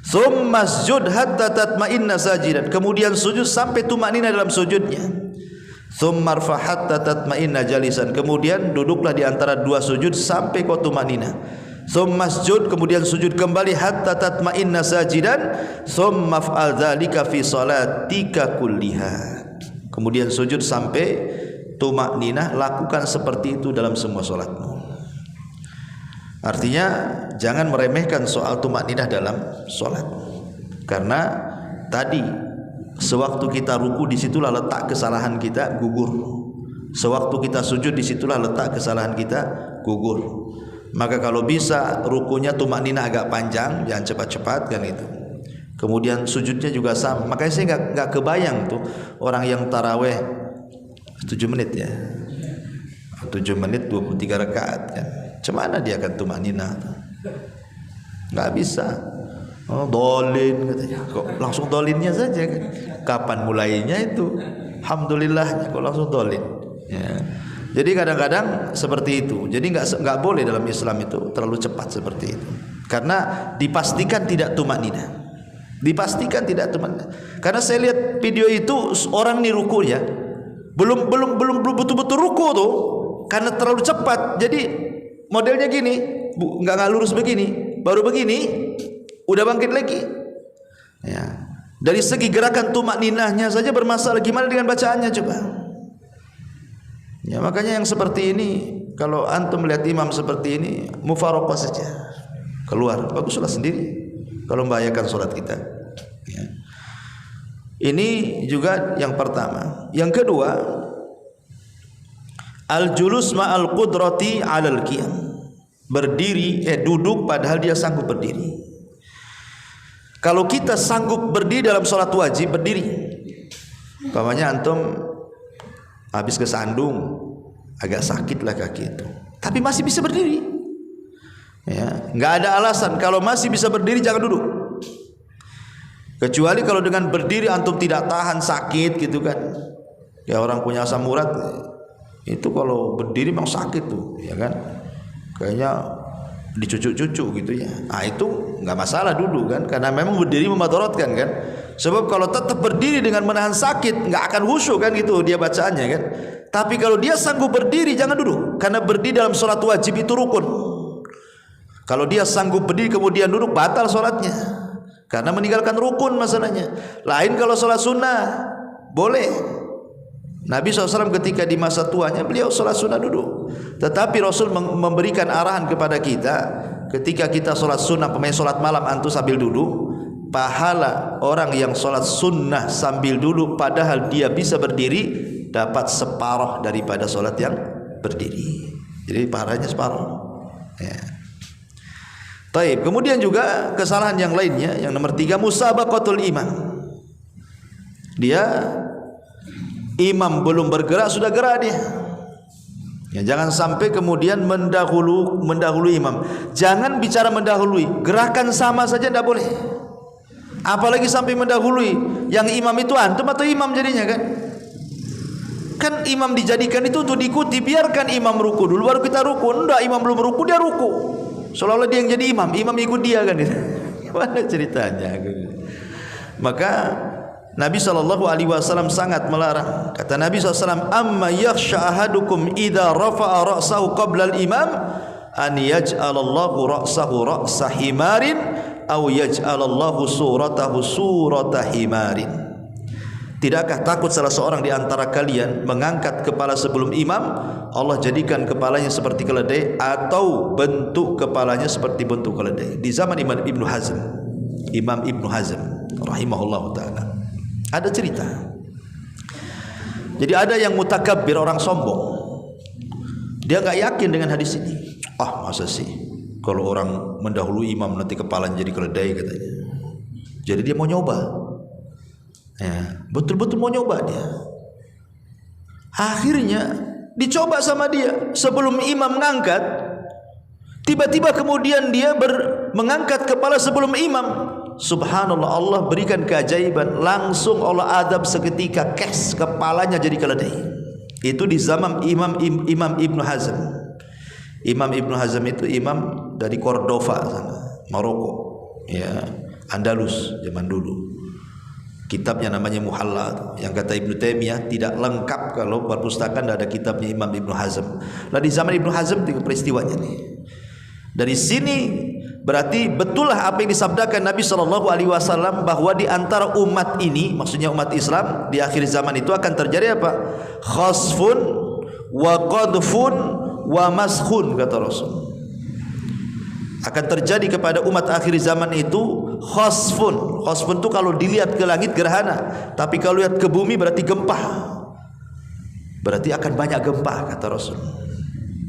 Tsummasjud hatta tatma'inna sajidan. Kemudian sujud sampai tumakninah dalam sujudnya. Tsummarfa hatta tatma'inna jalisan. Kemudian duduklah di antara dua sujud sampai kau tumakninah. Tsummasjud, kemudian sujud kembali hatta tatma'inna sajidan. Tsummaf'al dzalika fi salatika kulliha. Kemudian sujud sampai tumakninah, lakukan seperti itu dalam semua salatmu. Artinya jangan meremehkan soal tumakninah dalam salat. Karena tadi sewaktu kita ruku disitulah letak kesalahan kita gugur. Sewaktu kita sujud disitulah letak kesalahan kita gugur. Maka kalau bisa rukunya tumakninah agak panjang, jangan cepat-cepat kan itu. Kemudian sujudnya juga sama. Makanya saya nggak kebayang tuh orang yang taraweh 7 menit ya, 7 menit 23 rakaat kan. Cemana dia akan tumakninah? Nggak bisa. Oh, dolin katanya. Kok langsung dolinnya saja kan? Kapan mulainya itu? Alhamdulillahnya kok langsung dolin. Ya. Jadi kadang-kadang seperti itu. Jadi nggak boleh dalam Islam itu terlalu cepat seperti itu. Karena dipastikan tidak tumakninah. Dipastikan tidak tumakninah. Karena saya lihat video itu orang nih rukunya belum betul-betul ruku tuh, karena terlalu cepat. Jadi modelnya gini, nggak lurus begini, baru begini. Udah bangkit lagi. Ya. Dari segi gerakan tumakninahnya saja bermasalah, gimana dengan bacaannya coba? Ya, makanya yang seperti ini kalau antum melihat imam seperti ini, mufaraqah saja. Keluar, baguslah sendiri. Kalau membahayakan salat kita. Ya. Ini juga yang pertama. Yang kedua, al-julus ma'al qudrati 'alal qiyam. Berdiri, duduk padahal dia sanggup berdiri. Kalau kita sanggup berdiri dalam sholat wajib, berdiri. Umpamanya antum habis kesandung, agak sakit lah kaki itu, tapi masih bisa berdiri. Ya, nggak ada alasan kalau masih bisa berdiri jangan duduk. Kecuali kalau dengan berdiri antum tidak tahan sakit gitu kan. Ya orang punya asam urat itu kalau berdiri memang sakit tuh, ya kan? Kayaknya dicucuk-cucuk gitu ya. Ah itu nggak masalah dulu kan, karena memang berdiri memadaratkan kan. Sebab kalau tetap berdiri dengan menahan sakit nggak akan khusyuk kan gitu dia bacaannya kan. Tapi kalau dia sanggup berdiri jangan duduk, karena berdiri dalam sholat wajib itu rukun. Kalau dia sanggup berdiri kemudian duduk batal sholatnya, karena meninggalkan rukun masalahnya. Lain kalau sholat sunnah boleh. Nabi SAW ketika di masa tuanya beliau sholat sunnah duduk. Tetapi Rasul memberikan arahan kepada kita, ketika kita sholat sunnah, pemain sholat malam antum sambil duduk, pahala orang yang sholat sunnah sambil duduk padahal dia bisa berdiri dapat separuh daripada sholat yang berdiri. Jadi pahalanya separuh. Ya. Taib. Kemudian juga kesalahan yang lainnya, yang nomor 3, musabaqatul imam. Dia imam belum bergerak sudah gerak dia. Ya, jangan sampai kemudian mendahului imam. Jangan bicara mendahului, gerakan sama saja tidak boleh. Apalagi sampai mendahului. Yang imam itu antum atau imam jadinya kan? Kan imam dijadikan itu untuk diikuti. Biarkan imam ruku dulu baru kita ruku. Enggak, imam belum ruku dia ruku. Seolah-olah dia yang jadi imam ikut dia kan. Mana ceritanya? Maka Nabi SAW sangat melarang. Kata Nabi SAW, amma yakhsha ahadukum idza rafa'a ra'sahu qabla al-imam an yaj'alallahu ra'sahu ra'sa himarin aw yaj'alallahu suratahu surata himarin. Tidakkah takut salah seorang di antara kalian mengangkat kepala sebelum imam, Allah jadikan kepalanya seperti keledai atau bentuk kepalanya seperti bentuk keledai. Di zaman Imam Ibnu Hazm rahimahullahu taala ada cerita. Jadi ada yang mutakabbir, orang sombong. Dia enggak yakin dengan hadis ini. Masa sih kalau orang mendahului imam nanti kepalanya jadi keledai katanya. Jadi dia mau nyoba. Ya, betul-betul mau nyoba dia. Akhirnya dicoba sama dia sebelum imam mengangkat. Tiba-tiba kemudian dia mengangkat kepala sebelum imam. Subhanallah, Allah berikan keajaiban, langsung Allah adab seketika, kes kepalanya jadi keledai. Itu di zaman Imam Ibnu Hazm. Imam Ibnu Hazm itu imam dari Cordova sana, Maroko, ya, Andalus zaman dulu. Kitabnya namanya Muhalla, yang kata Ibnu Taimiyah tidak lengkap kalau perpustakaan tidak ada kitabnya Imam Ibnu Hazm. Nah di zaman Ibnu Hazm itu peristiwanya nih. Dari sini berarti betullah apa yang disabdakan Nabi SAW bahwa di antara umat ini, maksudnya umat Islam di akhir zaman itu akan terjadi apa? Khasfun wa qadfun wa maskhun, kata Rasul. Akan terjadi kepada umat akhir zaman itu khasfun. Khasfun itu kalau dilihat ke langit gerhana, tapi kalau lihat ke bumi berarti gempa. Berarti akan banyak gempa, kata Rasul,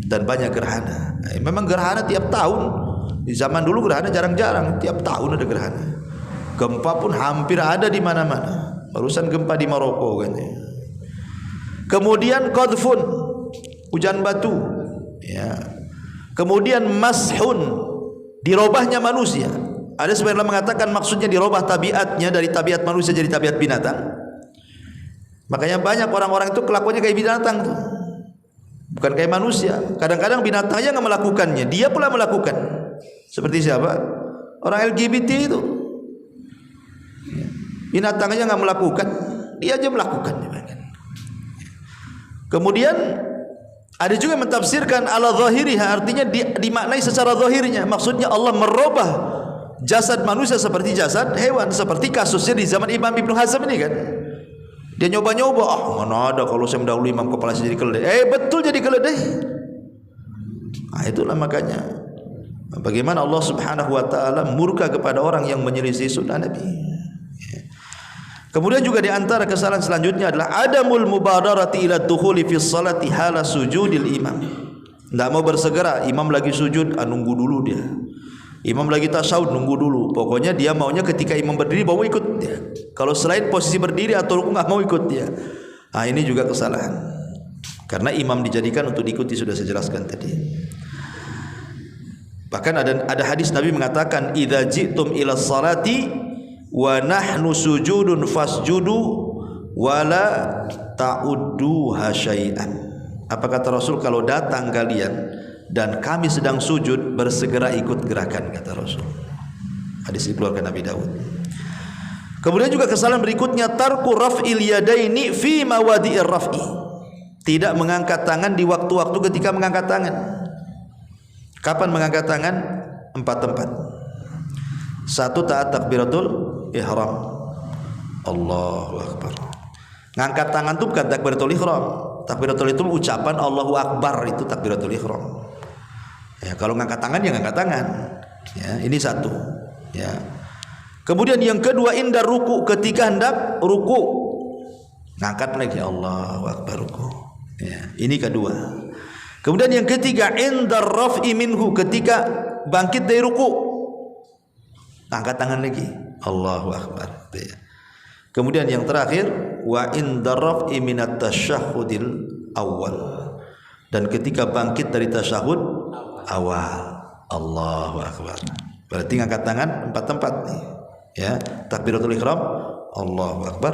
dan banyak gerhana. Memang gerhana tiap tahun. Di zaman dulu gerhana jarang-jarang, tiap tahun ada gerhana. Gempa pun hampir ada di mana-mana. Barusan gempa di Maroko kan. Kemudian qadfun, hujan batu, ya. Kemudian mashun, dirobahnya manusia. Ada sebagian mengatakan maksudnya dirobah tabiatnya dari tabiat manusia jadi tabiat binatang. Makanya banyak orang-orang itu kelakuannya kayak binatang tuh. Bukan kayak manusia. Kadang-kadang binatangnya nggak melakukannya, dia pula melakukan. Seperti siapa? Orang LGBT itu. Binatangnya nggak melakukan, dia aja melakukan. Kemudian ada juga yang mentafsirkan ala zahiriha, artinya dimaknai secara zahirnya. Maksudnya Allah merubah jasad manusia seperti jasad hewan, seperti kasusnya di zaman Imam Ibnu Hazm ini kan. Dia nyoba-nyoba, mana ada kalau saya mendahului imam kepala saya jadi keledai. Betul jadi keledai. Itulah makanya bagaimana Allah Subhanahu wa taala murka kepada orang yang menyelisih sunnah Nabi. Kemudian juga di antara kesalahan selanjutnya adalah adamul mubadarati ila dukhuli fi sholati hala sujudil imam. Tidak mau bersegera, imam lagi sujud, nunggu dulu dia. Imam lagi tasyahud, nunggu dulu. Pokoknya dia maunya ketika imam berdiri mau ikut dia. Kalau selain posisi berdiri atau rukuk nggak mau ikut dia. Ini juga kesalahan. Karena imam dijadikan untuk diikuti, sudah saya jelaskan tadi. Bahkan ada hadis Nabi mengatakan, idza ji'tum ila sholati wa nahnu sujudun fasjudu wala ta'udduha syai'an. Apa kata Rasul? Kalau datang kalian dan kami sedang sujud, bersegera ikut gerakan, kata Rasul. Hadis dikeluarkan Nabi Daud. Kemudian juga kesalahan berikutnya, tarku raf'il yadaini fi mawadi'ir raf'i. Tidak mengangkat tangan di waktu-waktu ketika mengangkat tangan. Kapan mengangkat tangan? 4 tempat. 1, taat takbiratul ihram. Allahu akbar. Ngangkat tangan itu bukan takbiratul ihram. Takbiratul itu ucapan Allahu akbar, itu takbiratul ihram. Ya, kalau ngangkat tangan ya ngangkat tangan. Ya, ini 1. Ya. Kemudian yang kedua, inda ruku, ketika hendak ruku, ngangkat lagi Allahu akbar ruku. Ya, ini kedua. Kemudian yang ketiga, inda raf'i minhu, ketika bangkit dari ruku, angkat tangan lagi Allahu akbar. Ya. Kemudian yang terakhir, wa inda raf'i minat tasyahhudil awal, dan ketika bangkit dari tasyahud awal, Allahu akbar. Berarti ngangkat tangan 4 tempat nih. Ya, takbiratul ihram Allahu akbar,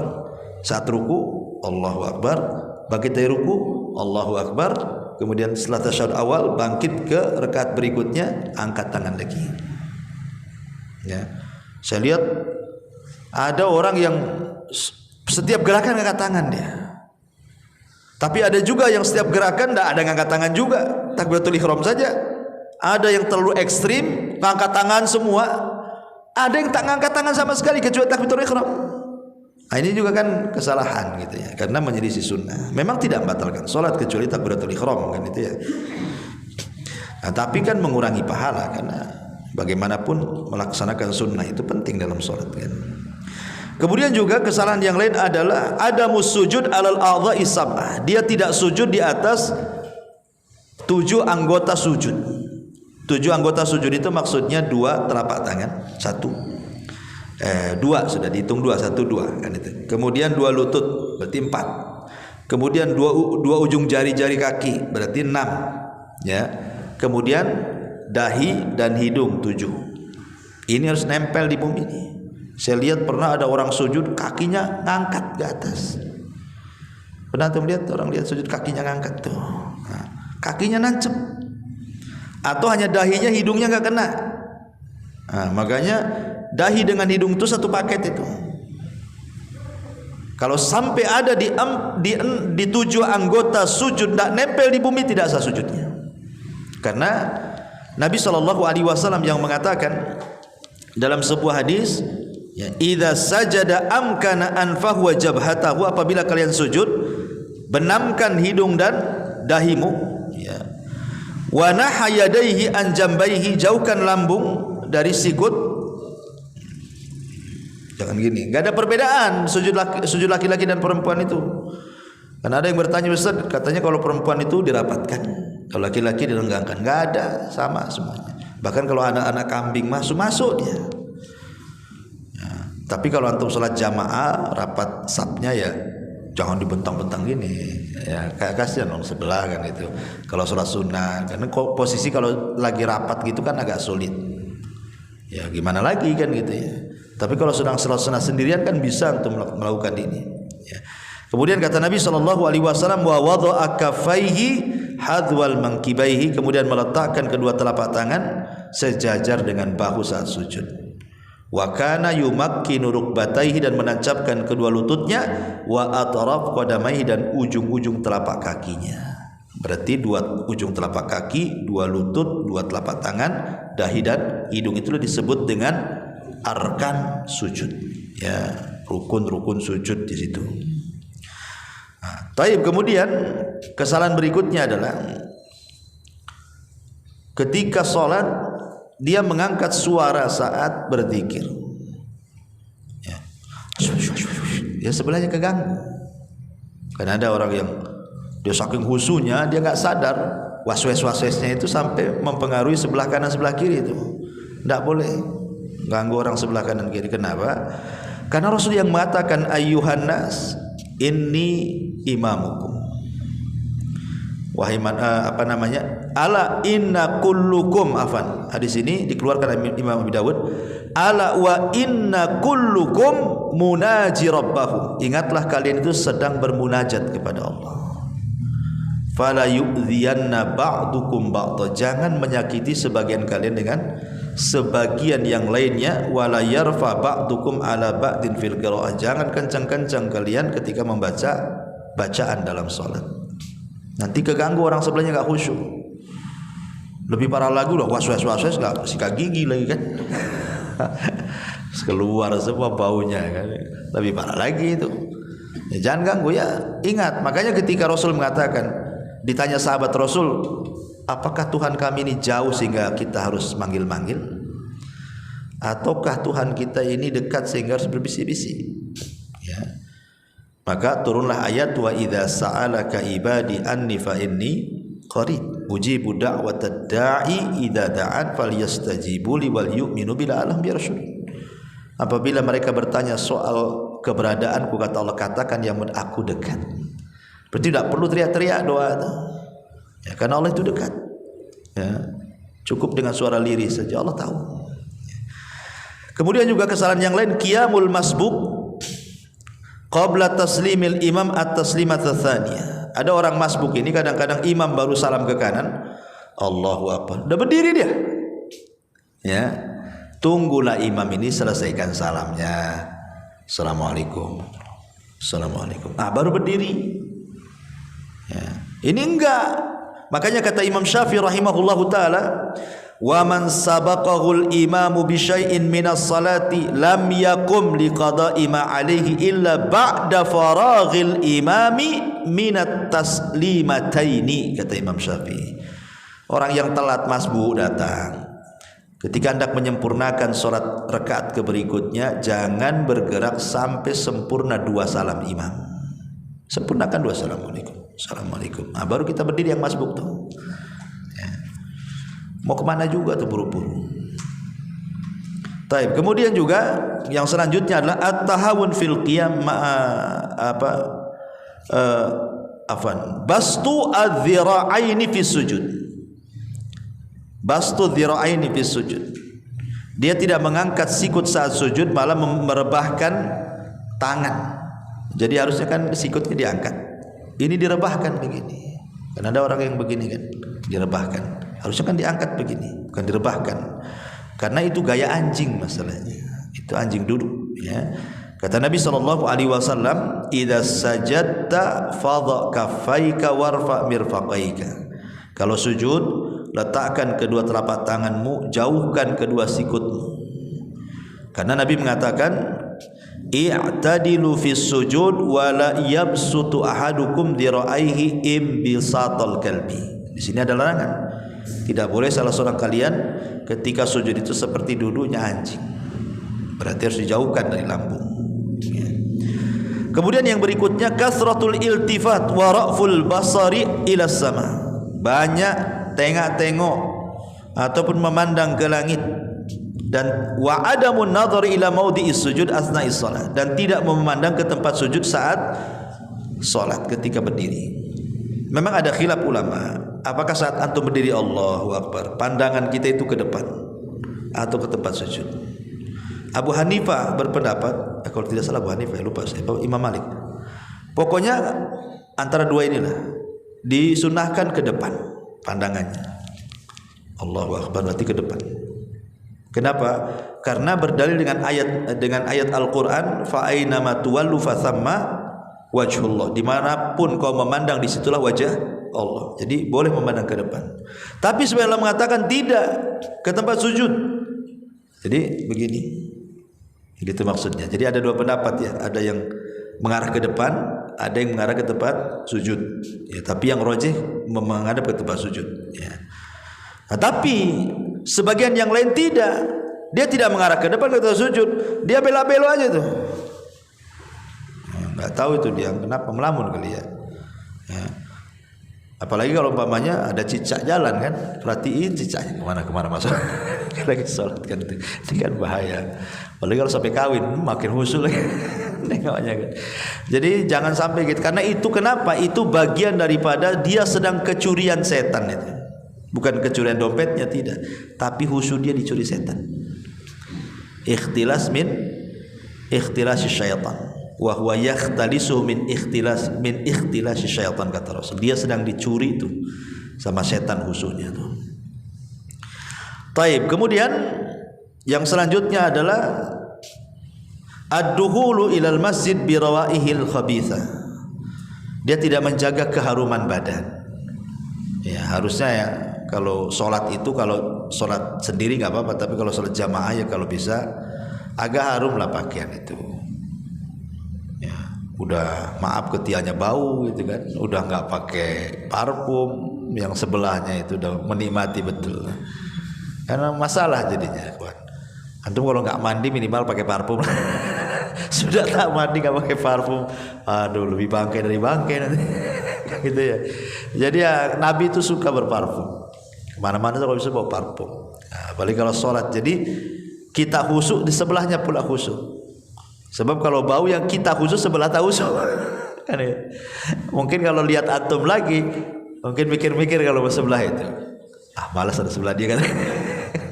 saat ruku Allahu akbar, bangkit dari ruku Allahu akbar, kemudian setelah tasyahud awal bangkit ke rakaat berikutnya, angkat tangan lagi. Ya. Saya lihat ada orang yang setiap gerakan ngangkat tangan dia. Tapi ada juga yang setiap gerakan tidak ada ngangkat tangan juga, takbiratul ihram saja. Ada yang terlalu ekstrim, ngangkat tangan semua. Ada yang tak ngangkat tangan sama sekali kecuali takbiratul ihram. Nah, ini juga kan kesalahan gitu ya, karena menyelisih sunnah. Memang tidak membatalkan salat kecuali takbiratul ihram kan itu ya. Nah, tapi kan mengurangi pahala, karena bagaimanapun melaksanakan sunnah itu penting dalam salat kan. Kemudian juga kesalahan yang lain adalah adamus sujud alal a'dha'i sab'ah. Dia tidak sujud di atas 7 anggota sujud. 7 anggota sujud itu maksudnya 2 telapak tangan, 2 sudah dihitung 2, 1 2 kan itu. Kemudian 2 lutut berarti 4. Kemudian 2 ujung jari-jari kaki berarti 6 ya. Kemudian dahi dan hidung 7. Ini harus nempel di bumi ini. Saya lihat pernah ada orang sujud kakinya ngangkat ke atas. Pernah tuh lihat orang lihat sujud kakinya ngangkat tuh. Nah, kakinya nancep. Atau hanya dahinya, hidungnya nggak kena. Nah, makanya dahi dengan hidung itu satu paket itu. Kalau sampai ada di 7 anggota sujud tidak nempel di bumi, tidak sah sujudnya. Karena Nabi SAW yang mengatakan dalam sebuah hadis, ya, idza sajada amkana anfahu wa jabhatahu, apabila kalian sujud benamkan hidung dan dahimu, ya. Wa nahayadaihi an jambaihi, jauhkan lambung dari sikut. Jangan gini, enggak ada perbedaan sujud laki-laki dan perempuan itu. Karena ada yang bertanya, Ustaz, katanya kalau perempuan itu dirapatkan, kalau laki-laki direnggangkan. Enggak ada, sama semuanya. Bahkan kalau anak-anak kambing masuk dia. Tapi kalau antum sholat jamaah rapat sapnya ya jangan dibentang-bentang gini ya, kayak kasihan orang sebelah kan itu. Kalau sholat sunnah, karena posisi kalau lagi rapat gitu kan agak sulit ya, gimana lagi kan gitu ya. Tapi kalau sedang sholat sunnah sendirian kan bisa untuk melakukan ini ya. Kemudian kata Nabi SAW, wa wada'a kaffaihi hadwal mankibaihi, kemudian meletakkan kedua telapak tangan sejajar dengan bahu saat sujud. Wa kana yumakkinu rukbataihi, dan menancapkan kedua lututnya, wa atraf qadamaihi, dan ujung-ujung telapak kakinya. Berarti 2 ujung telapak kaki, 2 lutut, 2 telapak tangan, dahi dan hidung, itu disebut dengan arkan sujud. Ya, rukun-rukun sujud di situ. Nah, taib. Kemudian kesalahan berikutnya adalah ketika sholat dia mengangkat suara saat berzikir. Ya, sebelahnya keganggu. Karena ada orang yang dia saking khusyuknya dia nggak sadar waswes-waswesnya itu sampai mempengaruhi sebelah kanan sebelah kiri itu. Tidak boleh ganggu orang sebelah kanan kiri. Kenapa? Karena Rasul yang mengatakan ayyuhan nas inni imamukum. Wahai ala inna kullukum afan. Hadis ini dikeluarkan Imam Abu Dawud. Ala wa inna kullukum munaji rabbahu. Ingatlah kalian itu sedang bermunajat kepada Allah. Fala yu'dhiyanna ba'dukum ba'dha. Jangan menyakiti sebagian kalian dengan sebagian yang lainnya. Wala yarfa ba'dukum ala ba'din fil qira'ah. Jangan kencang-kencang kalian ketika membaca bacaan dalam salat. Nanti keganggu orang sebelahnya gak khusyuk. Lebih parah lagi loh, was-was gak sikat gigi lagi kan. Keluar semua baunya kan. Lebih parah lagi itu ya, jangan ganggu ya. Ingat, makanya ketika Rasul mengatakan, ditanya sahabat Rasul, apakah Tuhan kami ini jauh sehingga kita harus manggil-manggil, ataukah Tuhan kita ini dekat sehingga harus berbisik-bisik ya. Maka turunlah ayat wa idza sa'alaka ibadi anni fa inni qarib ujibu da'watad da'i idza da'an falyastajibu li wal yu'minu bila alam biarsyud. Apabila mereka bertanya soal keberadaanku, kata Allah, katakan yang aku dekat. Berarti tidak perlu teriak-teriak doa itu ya, karena Allah itu dekat ya. Cukup dengan suara lirih saja Allah tahu. Kemudian juga kesalahan yang lain, qiyamul masbuk qabla taslimil imam at-taslimat tsaniyah. Ada orang masbuk ini kadang-kadang imam baru salam ke kanan, Allahu Akbar, udah berdiri dia. Ya. Tunggulah imam ini selesaikan salamnya. Assalamualaikum. Assalamualaikum. Baru berdiri. Ya. Ini enggak. Makanya kata Imam Syafi'i rahimahullahu taala, wa man sabaqahul imamu bi syai'in minas salati lam yakum liqada'i ma alaihi illa ba'da faraghil imami minat taslimataini, kata Imam Syafi'i. Orang yang telat masbu datang, ketika hendak menyempurnakan sholat rakaat berikutnya, jangan bergerak sampai sempurna 2 salam imam. Sempurnakan 2 assalamualaikum. Assalamualaikum. Baru kita berdiri yang masbuk tuh. Ya. Mau kemana juga tuh buru-buru. Taib. Kemudian juga yang selanjutnya adalah at-tahawun fil qiyam bastu adh-dhira'aini fi sujud. Bastu dhira'aini fi sujud. Dia tidak mengangkat sikut saat sujud, malah merebahkan tangan. Jadi harusnya kan sikutnya diangkat. Ini direbahkan begini. Kan ada orang yang begini kan, direbahkan. Harusnya kan diangkat begini, bukan direbahkan. Karena itu gaya anjing masalahnya. Itu anjing duduk ya. Kata Nabi SAW, idza sajadta fadha kaffaika warfa mirfaqaika. Kalau sujud, letakkan kedua telapak tanganmu, jauhkan kedua sikutmu. Karena Nabi mengatakan, i'tadilu fis sujud wa la yabsutu ahadukum dira'aihi imbisatal kalbi. Di sini ada larangan. Tidak boleh salah seorang kalian ketika sujud itu seperti duduknya anjing. Berarti harus dijauhkan dari lambung. Ya. Kemudian yang berikutnya kasratul iltifat wa ra'ful basari ila sama. Banyak tengok-tengok ataupun memandang ke langit, dan wa adamun nadhar ila maudhi'is sujud asna'is shalah, dan tidak memandang ke tempat sujud saat salat ketika berdiri. Memang ada khilaf ulama, apakah saat antum berdiri Allahu Akbar pandangan kita itu ke depan atau ke tempat sujud? Abu Hanifah berpendapat, kalau tidak salah Abu Hanifah, lupa saya, Imam Malik, pokoknya antara dua inilah, disunahkan ke depan pandangannya. Allahu Akbar berarti ke depan. Kenapa? Karena berdalil dengan ayat Al-Qur'an, fa aina ma tuwallu fa thamma wajhullah. Dimanapun kau memandang, disitulah wajah Allah. Jadi boleh memandang ke depan. Tapi sebenarnya Allah mengatakan tidak, ke tempat sujud. Jadi begini. Gitu maksudnya. Jadi ada dua pendapat ya, ada yang mengarah ke depan, ada yang mengarah ke tempat sujud. Ya, tapi yang rajih menghadap ke tempat sujud. Ya. Nah, tapi sebagian yang lain tidak. Dia tidak mengarah ke depan ke tempat sujud. Dia belok-belok aja tuh. Nggak tahu itu dia kenapa, melamun kali ya. Ya. Apalagi kalau umpamanya ada cicak jalan kan, perhatiin cicaknya kemana masuk. Lagi sholat kan itu. Ini kan bahaya. Apalagi kalau sampai kawin makin husul lagi. Nengoknya kan. Jadi jangan sampai gitu. Karena itu kenapa? Itu bagian daripada dia sedang kecurian setan itu. Bukan kecurian dompetnya, tidak, tapi husu dia dicuri setan. Ikhtilas min ikhtilasi syaitan, wa huwa yakhtalisu min ikhtilasi syaitan, kata Rasul. Dia sedang dicuri itu sama setan husunya itu. Taib. Kemudian yang selanjutnya adalah ad-dukhulu ilal masjid bi rawaihil khabitha. Dia tidak menjaga keharuman badan. Ya, harusnya ya kalau sholat itu, kalau sholat sendiri nggak apa-apa, tapi kalau sholat jamaah ya kalau bisa agak harum lah pakaian itu. Ya, udah maaf ketiaknya bau gitu kan, udah nggak pakai parfum, yang sebelahnya itu udah menikmati betul. Karena masalah jadinya, kawan. Antum kalau nggak mandi minimal pakai parfum. Sudah tak mandi nggak pakai parfum, aduh lebih bangkai dari bangkai nanti. Gitu ya. Jadi ya Nabi itu suka berparfum. Kemana-mana kalau bisa bawa parfum. Nah, apalagi kalau sholat. Jadi kita khusyuk di sebelahnya pula khusyuk. Sebab kalau bau yang kita khusyuk sebelah tak khusyuk. Mungkin kalau lihat antum lagi, mungkin mikir-mikir kalau sebelah itu. Malas ada sebelah dia kan.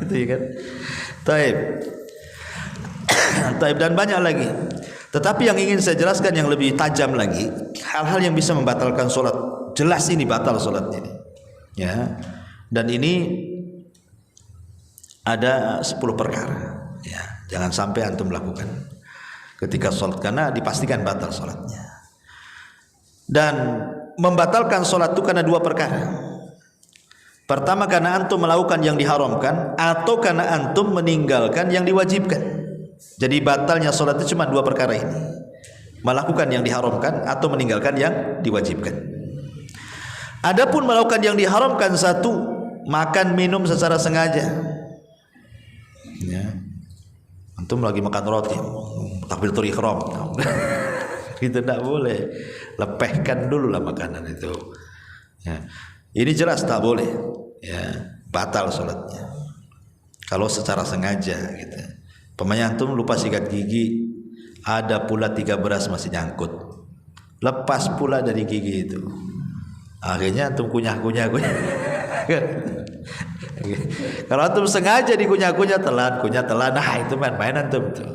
Itu ya kan. Taib. Taib dan banyak lagi. Tetapi yang ingin saya jelaskan yang lebih tajam lagi, hal-hal yang bisa membatalkan sholat. Jelas ini batal sholat ini. Ya. Dan ini ada 10 perkara. Ya, jangan sampai antum lakukan ketika sholat, karena dipastikan batal sholatnya. Dan membatalkan sholat itu karena dua perkara. Pertama, karena antum melakukan yang diharamkan, atau karena antum meninggalkan yang diwajibkan. Jadi batalnya sholat itu cuma dua perkara ini: melakukan yang diharamkan atau meninggalkan yang diwajibkan. Adapun melakukan yang diharamkan, satu, makan minum secara sengaja. Ya. Antum lagi makan roti, takbiratul ihram, itu tidak boleh. Lepehkan dulu lah makanan itu. Ya. Ini jelas tak boleh, ya, batal sholatnya kalau secara sengaja gitu. Pemain antum lupa sikat gigi, ada pula 3 beras masih nyangkut, lepas pula dari gigi itu, akhirnya antum kunyah-kunyah. Kalau antum sengaja dikunyah-kunyah, telan, nah itu main-main antum tuh.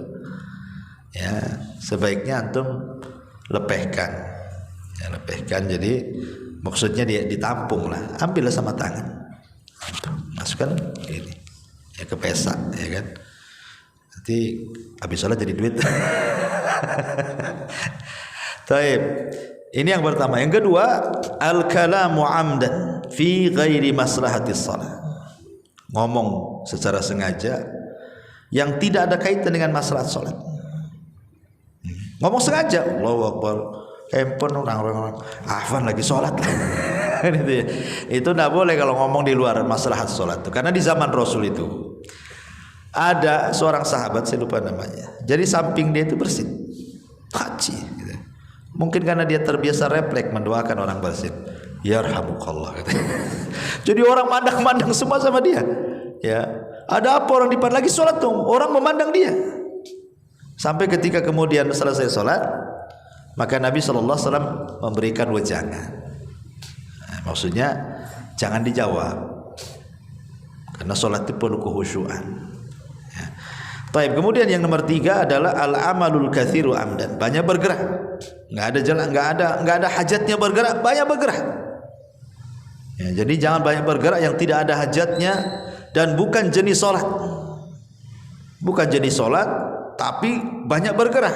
Ya, sebaiknya antum lepehkan, ya, lepehkan. Jadi maksudnya dia ditampung lah, ambillah sama tangan, masukkan ini, ya, ke pesa, ya kan. Nanti habis sholat jadi duit. Taib. Ini yang pertama. Yang kedua, al-kalamu amdan fi ghairi maslahatis shalah. Ngomong secara sengaja yang tidak ada kaitan dengan maslahat sholat. Ngomong sengaja, Allahu Akbar, handphone orang-orang Afan lagi sholat. Itu tidak boleh kalau ngomong di luar maslahat sholat itu. Karena di zaman Rasul itu ada seorang sahabat, saya lupa namanya, jadi samping dia itu bersin haji gitu. Mungkin karena dia terbiasa refleks mendoakan orang bersin, yarhamukallah gitu. Jadi orang mandang-mandang semua sama dia, ya. Ada apa orang di depan lagi sholat tuh, orang memandang dia. Sampai ketika kemudian selesai sholat, maka Nabi SAW memberikan wejangan. Nah, maksudnya jangan dijawab, karena sholat itu perlu kehusyuan. Ya. Taib. Kemudian yang nomor 3 adalah al-amalul katsiru amdan, banyak bergerak. Nggak ada jalan, nggak ada hajatnya bergerak, banyak bergerak. Ya, jadi jangan banyak bergerak yang tidak ada hajatnya dan bukan jenis sholat, bukan jenis sholat, tapi banyak bergerak.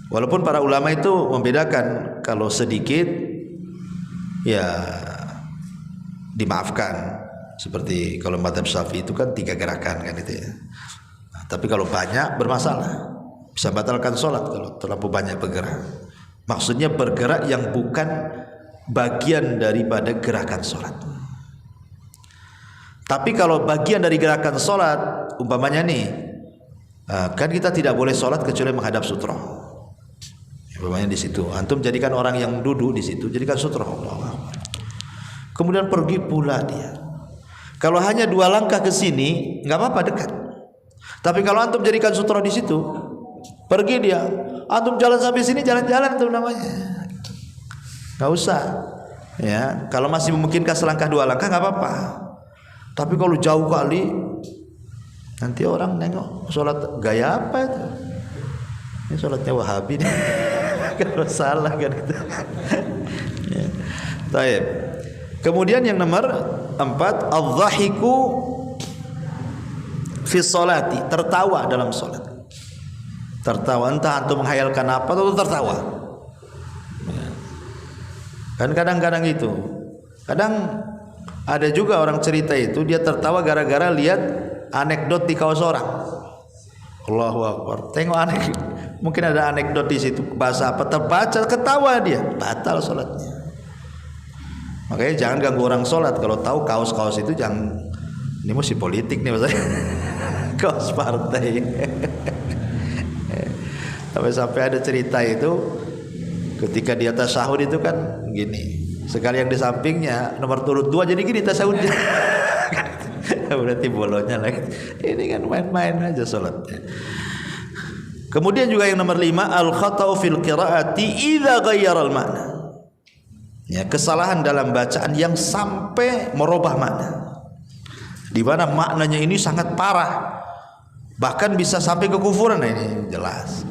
Walaupun para ulama itu membedakan, kalau sedikit ya dimaafkan, seperti kalau mazhab Syafi'i itu kan 3 gerakan kan itu ya. Nah, tapi kalau banyak bermasalah, bisa batalkan sholat kalau terlalu banyak bergerak. Maksudnya bergerak yang bukan bagian daripada gerakan sholat. Tapi kalau bagian dari gerakan sholat, umpamanya nih, kan kita tidak boleh sholat kecuali menghadap sutra. Umpamanya di situ, antum jadikan orang yang duduk di situ, jadikan sutra. Kemudian pergi pula dia. Kalau hanya 2 langkah ke sini, nggak apa-apa, dekat. Tapi kalau antum jadikan sutra di situ, pergi dia, antum jalan sampai sini, jalan-jalan itu namanya. Nggak usah. Ya, kalau masih memungkinkan selangkah 2 langkah nggak apa-apa. Tapi kalau jauh kali, nanti orang nengok sholat gaya apa itu? Ini sholatnya Wahabi nih. Kalau salah kan itu. Ya. Baik. Kemudian yang nomor 4, adz-dzahiku fi sholati, tertawa dalam sholat. Tertawa, entah antum menghayalkan apa atau tertawa. Ya. Kan kadang-kadang itu, kadang ada juga orang cerita itu dia tertawa gara-gara lihat anekdot di kaos orang. Allahu Akbar. Tengok mungkin ada anekdot di situ, bahasa apa terbaca, ketawa dia, batal sholatnya. Makanya jangan ganggu orang sholat. Kalau tahu kaos-kaos itu jangan, ini mesti politik nih maksudnya. Kaos partai. Sampai ada cerita itu, ketika di atas sahur itu kan gini, sekali yang di sampingnya nomor turut 2 jadi gini tasawufnya. Berarti bolonya lagi. Ini kan main-main aja sholatnya. Kemudian juga yang nomor 5, al-khata'u fil qiraati idza ghayyara al-ma'na. Ya, kesalahan dalam bacaan yang sampai merubah makna, di mana maknanya ini sangat parah, bahkan bisa sampai kekufuran. Nah, ini jelas.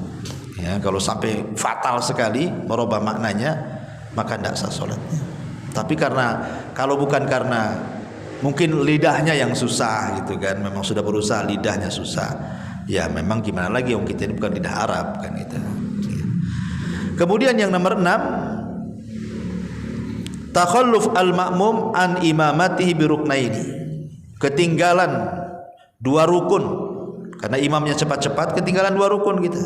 Ya, kalau sampai fatal sekali merubah maknanya, maka tidak sah sholatnya. Tapi karena kalau bukan karena mungkin lidahnya yang susah gitu kan, memang sudah berusaha lidahnya susah. Ya memang gimana lagi, orang kita ini bukan lidah Arab kan gitu. Kemudian yang nomor 6, takhalluf al-ma'mum an imamatihi bi ruknaini. Ketinggalan 2 rukun. Karena imamnya cepat-cepat, ketinggalan 2 rukun kita.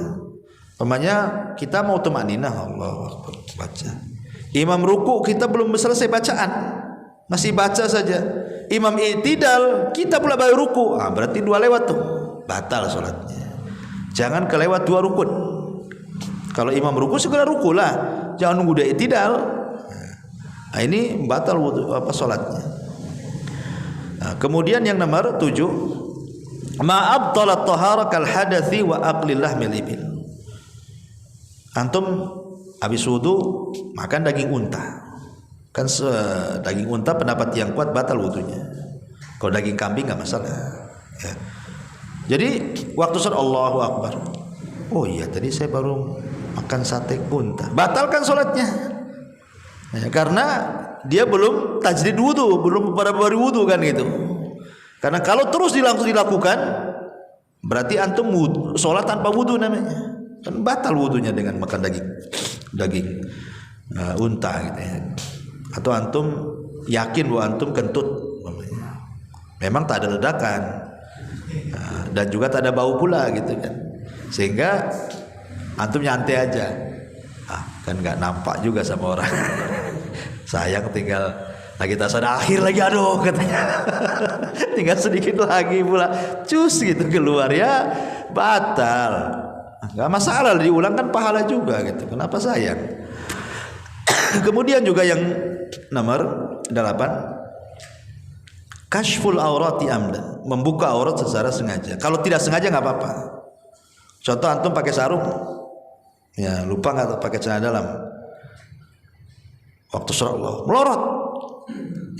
Umpamanya kita mau tumaninah, Allahu Akbar, baca. Imam ruku kita belum selesai bacaan, masih baca saja. Imam i'tidal kita pula baru ruku, berarti 2 lewat tuh, batal sholatnya. Jangan kelewat 2 rukun. Kalau imam ruku segera ruku lah, jangan nunggu dia i'tidal. Nah, ini batal wudu sholatnya. Nah, kemudian yang nomor 7, ma abtalat tahara kal hadathi wa aqlil lahmil ibil. Antum habis wudu makan daging unta, kan daging unta pendapat yang kuat batal wudunya. Kalau daging kambing nggak masalah ya. Jadi waktu sholat Allahu Akbar, oh iya tadi saya baru makan sate unta, batalkan sholatnya ya, karena dia belum tajdid wudu, belum pada baru wudu kan gitu. Karena kalau terus dilakukan berarti antum sholat tanpa wudu namanya, kan batal wudunya dengan makan daging unta gitu ya. Atau antum yakin bahwa antum kentut, memang tak ada ledakan dan juga tak ada bau pula gitu kan, sehingga antum nyantai aja, kan nggak nampak juga sama orang. Sayang tinggal lagi tasada akhir lagi, aduh katanya tinggal sedikit lagi pula cus gitu keluar, ya batal. Nggak masalah, diulang kan pahala juga gitu, kenapa sayang. Kemudian juga yang nomor 8, kashful aurati amdan, membuka aurat secara sengaja. Kalau tidak sengaja nggak apa-apa. Contoh antum pakai sarung, ya lupa nggak pakai celana dalam, waktu sholat Allah melorot,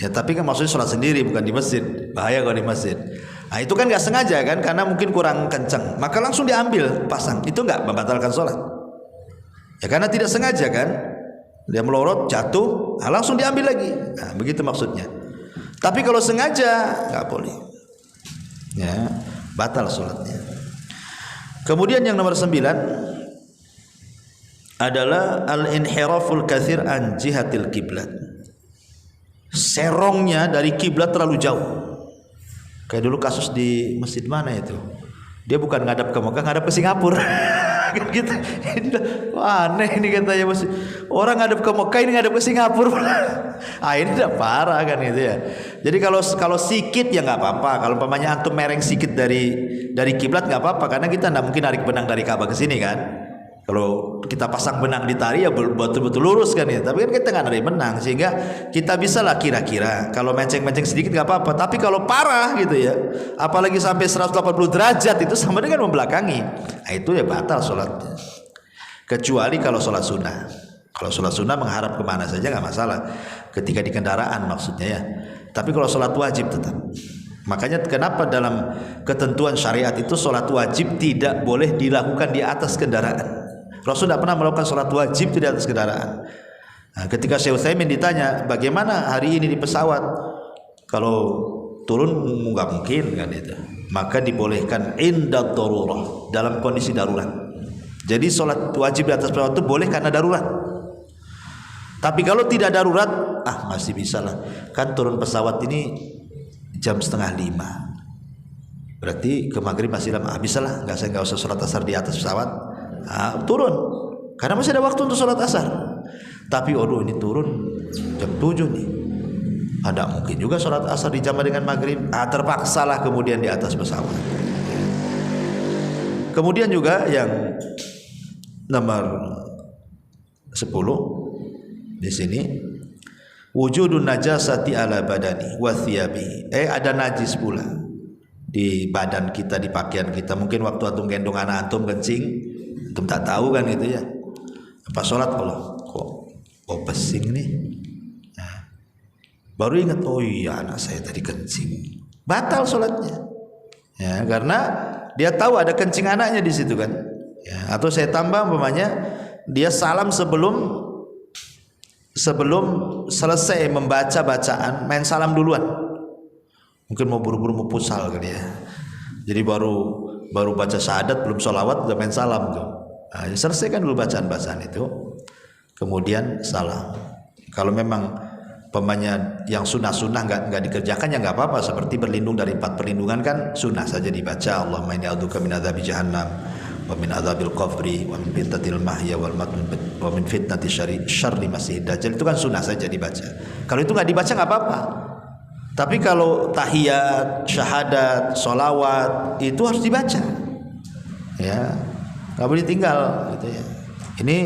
ya tapi kan maksudnya sholat sendiri bukan di masjid, bahaya kalau di masjid. Nah itu kan nggak sengaja kan, karena mungkin kurang kencang, maka langsung diambil pasang, itu nggak membatalkan sholat ya, karena tidak sengaja kan, dia melorot jatuh, langsung diambil lagi, nah begitu maksudnya. Tapi kalau sengaja nggak boleh ya, batal sholatnya. Kemudian yang nomor 9 adalah al-inhiraful katsir an jihatil kiblat, serongnya dari kiblat terlalu jauh. Kayak dulu kasus di masjid mana itu, dia bukan ngadap ke Mekah, ngadap ke Singapura. Gitu. Wah, aneh ini katanya, orang ngadap ke Mekah, ini ngadap ke Singapura. Ini udah parah kan itu ya. Jadi kalau sikit ya nggak apa-apa. Kalau umpamanya antum mereng sikit dari kiblat nggak apa-apa, karena kita nggak mungkin narik benang dari Ka'bah ke sini kan. Kalau kita pasang benang di tali ya betul-betul lurus kan ya. Tapi kan kita nggak narik benang, sehingga kita bisa lah kira-kira. Kalau menceng-menceng sedikit nggak apa-apa. Tapi kalau parah gitu ya, apalagi sampai 180 derajat, itu sama dengan membelakangi. Nah, itu ya batal sholatnya. Kecuali kalau sholat sunnah. Kalau sholat sunnah menghadap kemana saja nggak masalah. Ketika di kendaraan maksudnya ya. Tapi kalau sholat wajib tetap. Makanya kenapa dalam ketentuan syariat itu sholat wajib tidak boleh dilakukan di atas kendaraan. Rasul tidak pernah melakukan sholat wajib di atas kendaraan. Nah, ketika Syekh Utsaimin ditanya bagaimana hari ini di pesawat, kalau turun nggak mungkin kan itu, maka dibolehkan inda darurah, dalam kondisi darurat. Jadi sholat wajib di atas pesawat itu boleh karena darurat. Tapi kalau tidak darurat, masih bisa lah. Kan turun pesawat ini jam 4:30, berarti ke maghrib masih lama, bisa lah, nggak usah sholat asar di atas pesawat. Turun karena masih ada waktu untuk sholat asar. Tapi ini turun jam 7 nih, ada mungkin juga sholat asar dijamah dengan maghrib, terpaksalah kemudian di atas pesawat. Kemudian juga yang nomor 10 di sini, wujudun najasati ala badani wa thiyabi, ada najis pula di badan kita, di pakaian kita. Mungkin waktu antum gendong anak antum kencing, antum tak tahu kan gitu ya, pas sholat Allah kok pesing nih, baru ingat, oh iya anak saya tadi kencing, batal sholatnya ya, karena dia tahu ada kencing anaknya di situ kan ya. Atau saya tambah umpamanya dia salam sebelum selesai membaca bacaan, main salam duluan, Mungkin mau buru-buru mau futsal kali ya. Jadi baru baca syahadat belum sholawat udah main salam tuh. Nah, selesaikan dulu bacaan-bacaan itu, kemudian salam. Kalau memang pemanya yang sunnah-sunnah nggak dikerjakan ya nggak apa-apa. Seperti berlindung dari 4 perlindungan kan sunnah saja dibaca. Allahumma inni a'udzubika min adzabi jahannam wa min adzabil qabri wa min fitnatil mahya wal mat wa min fitnati syarri masiihid dajjal. Itu kan sunnah saja dibaca. Kalau itu nggak dibaca nggak apa-apa. Tapi kalau tahiyat, syahadat, sholawat itu harus dibaca, ya, nggak boleh tinggal, gitu ya. Ini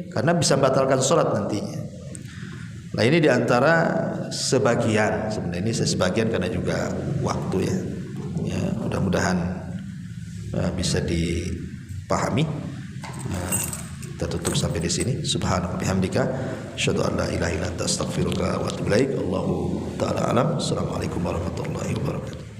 karena bisa membatalkan sholat nantinya. Nah ini diantara sebagian, sebenarnya ini sebagian karena juga waktu ya. Ya mudah-mudahan bisa dipahami. Kita tutup sampai di sini. Subhanaka bihamdika asyhadu an la ilaha illa anta astaghfiruka wa atubu ilaik. Allahu taala alam. Assalamualaikum warahmatullahi wabarakatuh.